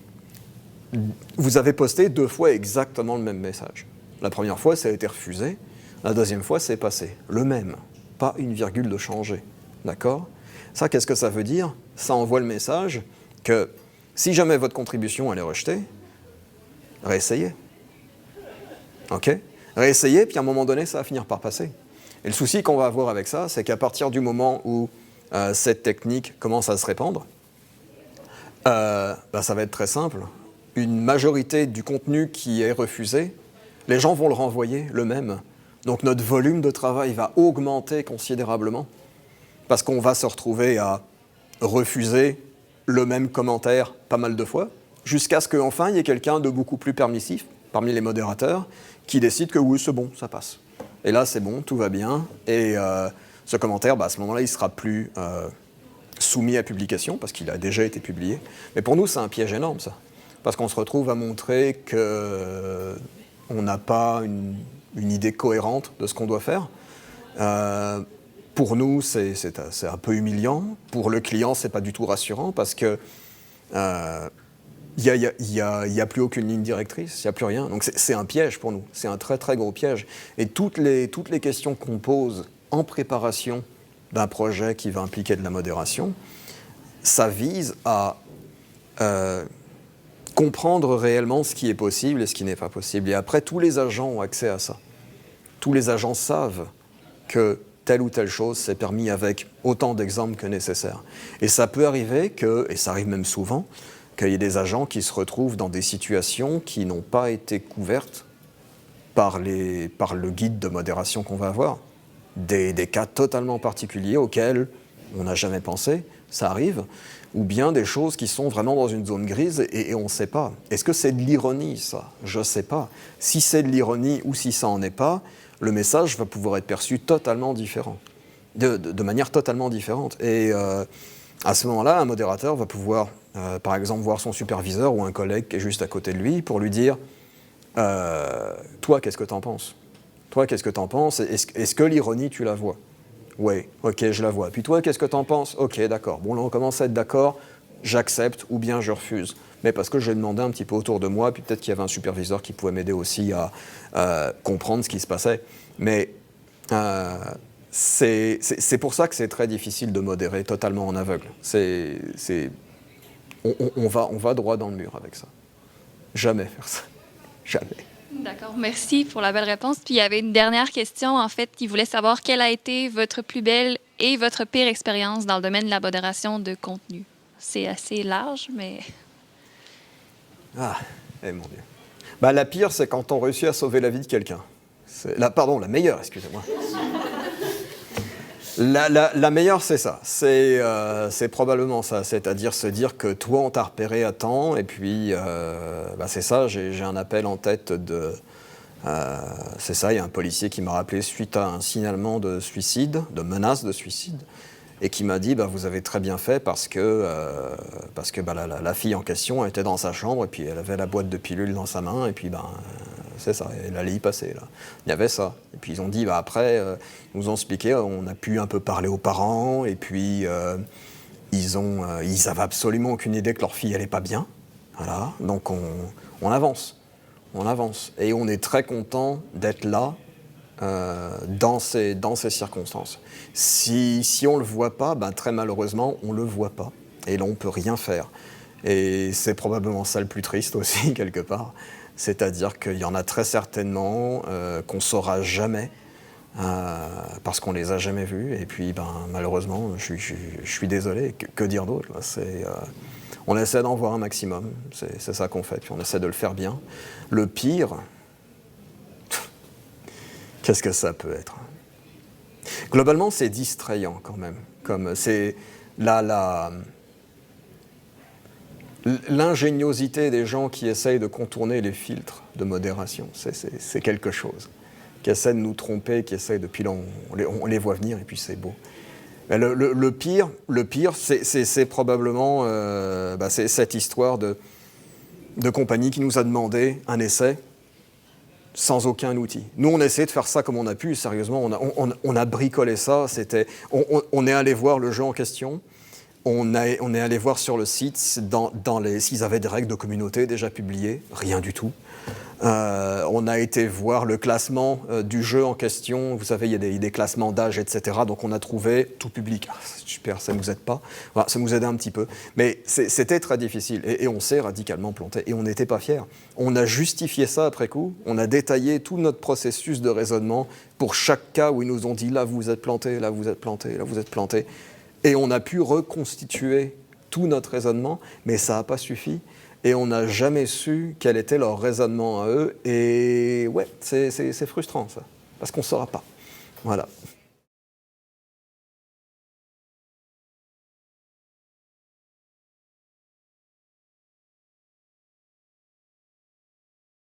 Speaker 1: Vous avez posté 2 fois exactement le même message. La première fois, ça a été refusé. La deuxième fois, c'est passé. Le même. Pas une virgule de changé. D'accord? Ça, qu'est-ce que ça veut dire? Ça envoie le message que si jamais votre contribution elle est rejetée, réessayez. OK? Réessayez, puis à un moment donné, ça va finir par passer. Et le souci qu'on va avoir avec ça, c'est qu'à partir du moment où cette technique commence à se répandre, ça va être très simple. Une majorité du contenu qui est refusé, les gens vont le renvoyer le même. Donc notre volume de travail va augmenter considérablement parce qu'on va se retrouver à refuser le même commentaire pas mal de fois jusqu'à ce qu'enfin il y ait quelqu'un de beaucoup plus permissif parmi les modérateurs qui décide que oui, c'est bon, ça passe. Et là, c'est bon, tout va bien. Et ce commentaire, à ce moment-là, il ne sera plus soumis à publication parce qu'il a déjà été publié. Mais pour nous, c'est un piège énorme, ça. Parce qu'on se retrouve à montrer qu'on n'a pas une idée cohérente de ce qu'on doit faire. Pour nous, c'est un peu humiliant. Pour le client, c'est pas du tout rassurant parce que il y a plus aucune ligne directrice, il n'y a plus rien. Donc c'est un piège pour nous. C'est un très très gros piège. Et toutes les questions qu'on pose en préparation d'un projet qui va impliquer de la modération, ça vise à comprendre réellement ce qui est possible et ce qui n'est pas possible. Et après, tous les agents ont accès à ça. Tous les agents savent que telle ou telle chose s'est permis avec autant d'exemples que nécessaire. Et ça peut arriver et ça arrive même souvent, qu'il y ait des agents qui se retrouvent dans des situations qui n'ont pas été couvertes par le guide de modération qu'on va avoir. Des cas totalement particuliers auxquels on n'a jamais pensé, ça arrive, ou bien des choses qui sont vraiment dans une zone grise et on ne sait pas. Est-ce que c'est de l'ironie, ça? Je ne sais pas. Si c'est de l'ironie ou si ça n'en est pas, le message va pouvoir être perçu totalement différent, de manière totalement différente. Et à ce moment-là, un modérateur va pouvoir, par exemple, voir son superviseur ou un collègue qui est juste à côté de lui pour lui dire « Toi, qu'est-ce que t'en penses? Toi, qu'est-ce que t'en penses? Est-ce que l'ironie, tu la vois? » Oui, ok, je la vois. Puis toi, qu'est-ce que t'en penses? Ok, d'accord. Bon, là, on commence à être d'accord, j'accepte ou bien je refuse. Mais parce que j'ai demandé un petit peu autour de moi, puis peut-être qu'il y avait un superviseur qui pouvait m'aider aussi à comprendre ce qui se passait. Mais c'est pour ça que c'est très difficile de modérer totalement en aveugle. On va droit dans le mur avec ça. Jamais faire ça. Jamais.
Speaker 4: D'accord, merci pour la belle réponse. Puis il y avait une dernière question, en fait, qui voulait savoir quelle a été votre plus belle et votre pire expérience dans le domaine de la modération de contenu. C'est assez large, mais...
Speaker 1: Ah, mon Dieu. La pire, c'est quand on réussit à sauver la vie de quelqu'un. La meilleure, excusez-moi. La meilleure, c'est ça. C'est probablement ça. C'est-à-dire se dire que toi, on t'a repéré à temps, et puis, c'est ça, j'ai un appel en tête de... c'est ça, il y a un policier qui m'a rappelé suite à un signalement de suicide, de menace de suicide, et qui m'a dit, vous avez très bien fait parce que la fille en question était dans sa chambre, et puis elle avait la boîte de pilules dans sa main, et puis, c'est ça, elle allait y passer, là. Il y avait ça. Et puis ils ont dit, après, ils nous ont expliqué, on a pu un peu parler aux parents, et puis ils avaient absolument aucune idée que leur fille allait pas bien. Voilà, donc on avance. On avance. Et on est très content d'être là, dans ces circonstances. Si on ne le voit pas, très malheureusement, on ne le voit pas. Et là, on ne peut rien faire. Et c'est probablement ça le plus triste aussi, quelque part. C'est-à-dire qu'il y en a très certainement qu'on ne saura jamais parce qu'on les a jamais vus. Et puis, malheureusement, je suis désolé. Que dire d'autre là, on essaie d'en voir un maximum. C'est ça qu'on fait. Puis on essaie de le faire bien. Le pire, qu'est-ce que ça peut être? Globalement, c'est distrayant quand même. Comme c'est l'ingéniosité des gens qui essayent de contourner les filtres de modération, c'est quelque chose. Qui essaient de nous tromper, qui essayent depuis là, on les voit venir et puis c'est beau. Mais le pire, c'est probablement c'est cette histoire de compagnie qui nous a demandé un essai sans aucun outil. Nous, on a essayé de faire ça comme on a pu, sérieusement, on a bricolé ça, on est allé voir le jeu en question, on est allé voir sur le site s'ils avaient des règles de communauté déjà publiées, rien du tout. On a été voir le classement du jeu en question. Vous savez, il y a des classements d'âge, etc. Donc on a trouvé tout public. Ah, super, ça ne nous aide pas. Voilà, ça nous aidait un petit peu. Mais c'était très difficile. Et on s'est radicalement planté. Et on n'était pas fiers. On a justifié ça après coup. On a détaillé tout notre processus de raisonnement pour chaque cas où ils nous ont dit là, vous êtes planté, là, vous êtes planté, là, vous êtes planté. Et on a pu reconstituer tout notre raisonnement, mais ça n'a pas suffi. Et on n'a jamais su quel était leur raisonnement à eux. Et ouais, c'est frustrant ça, parce qu'on ne saura pas. Voilà.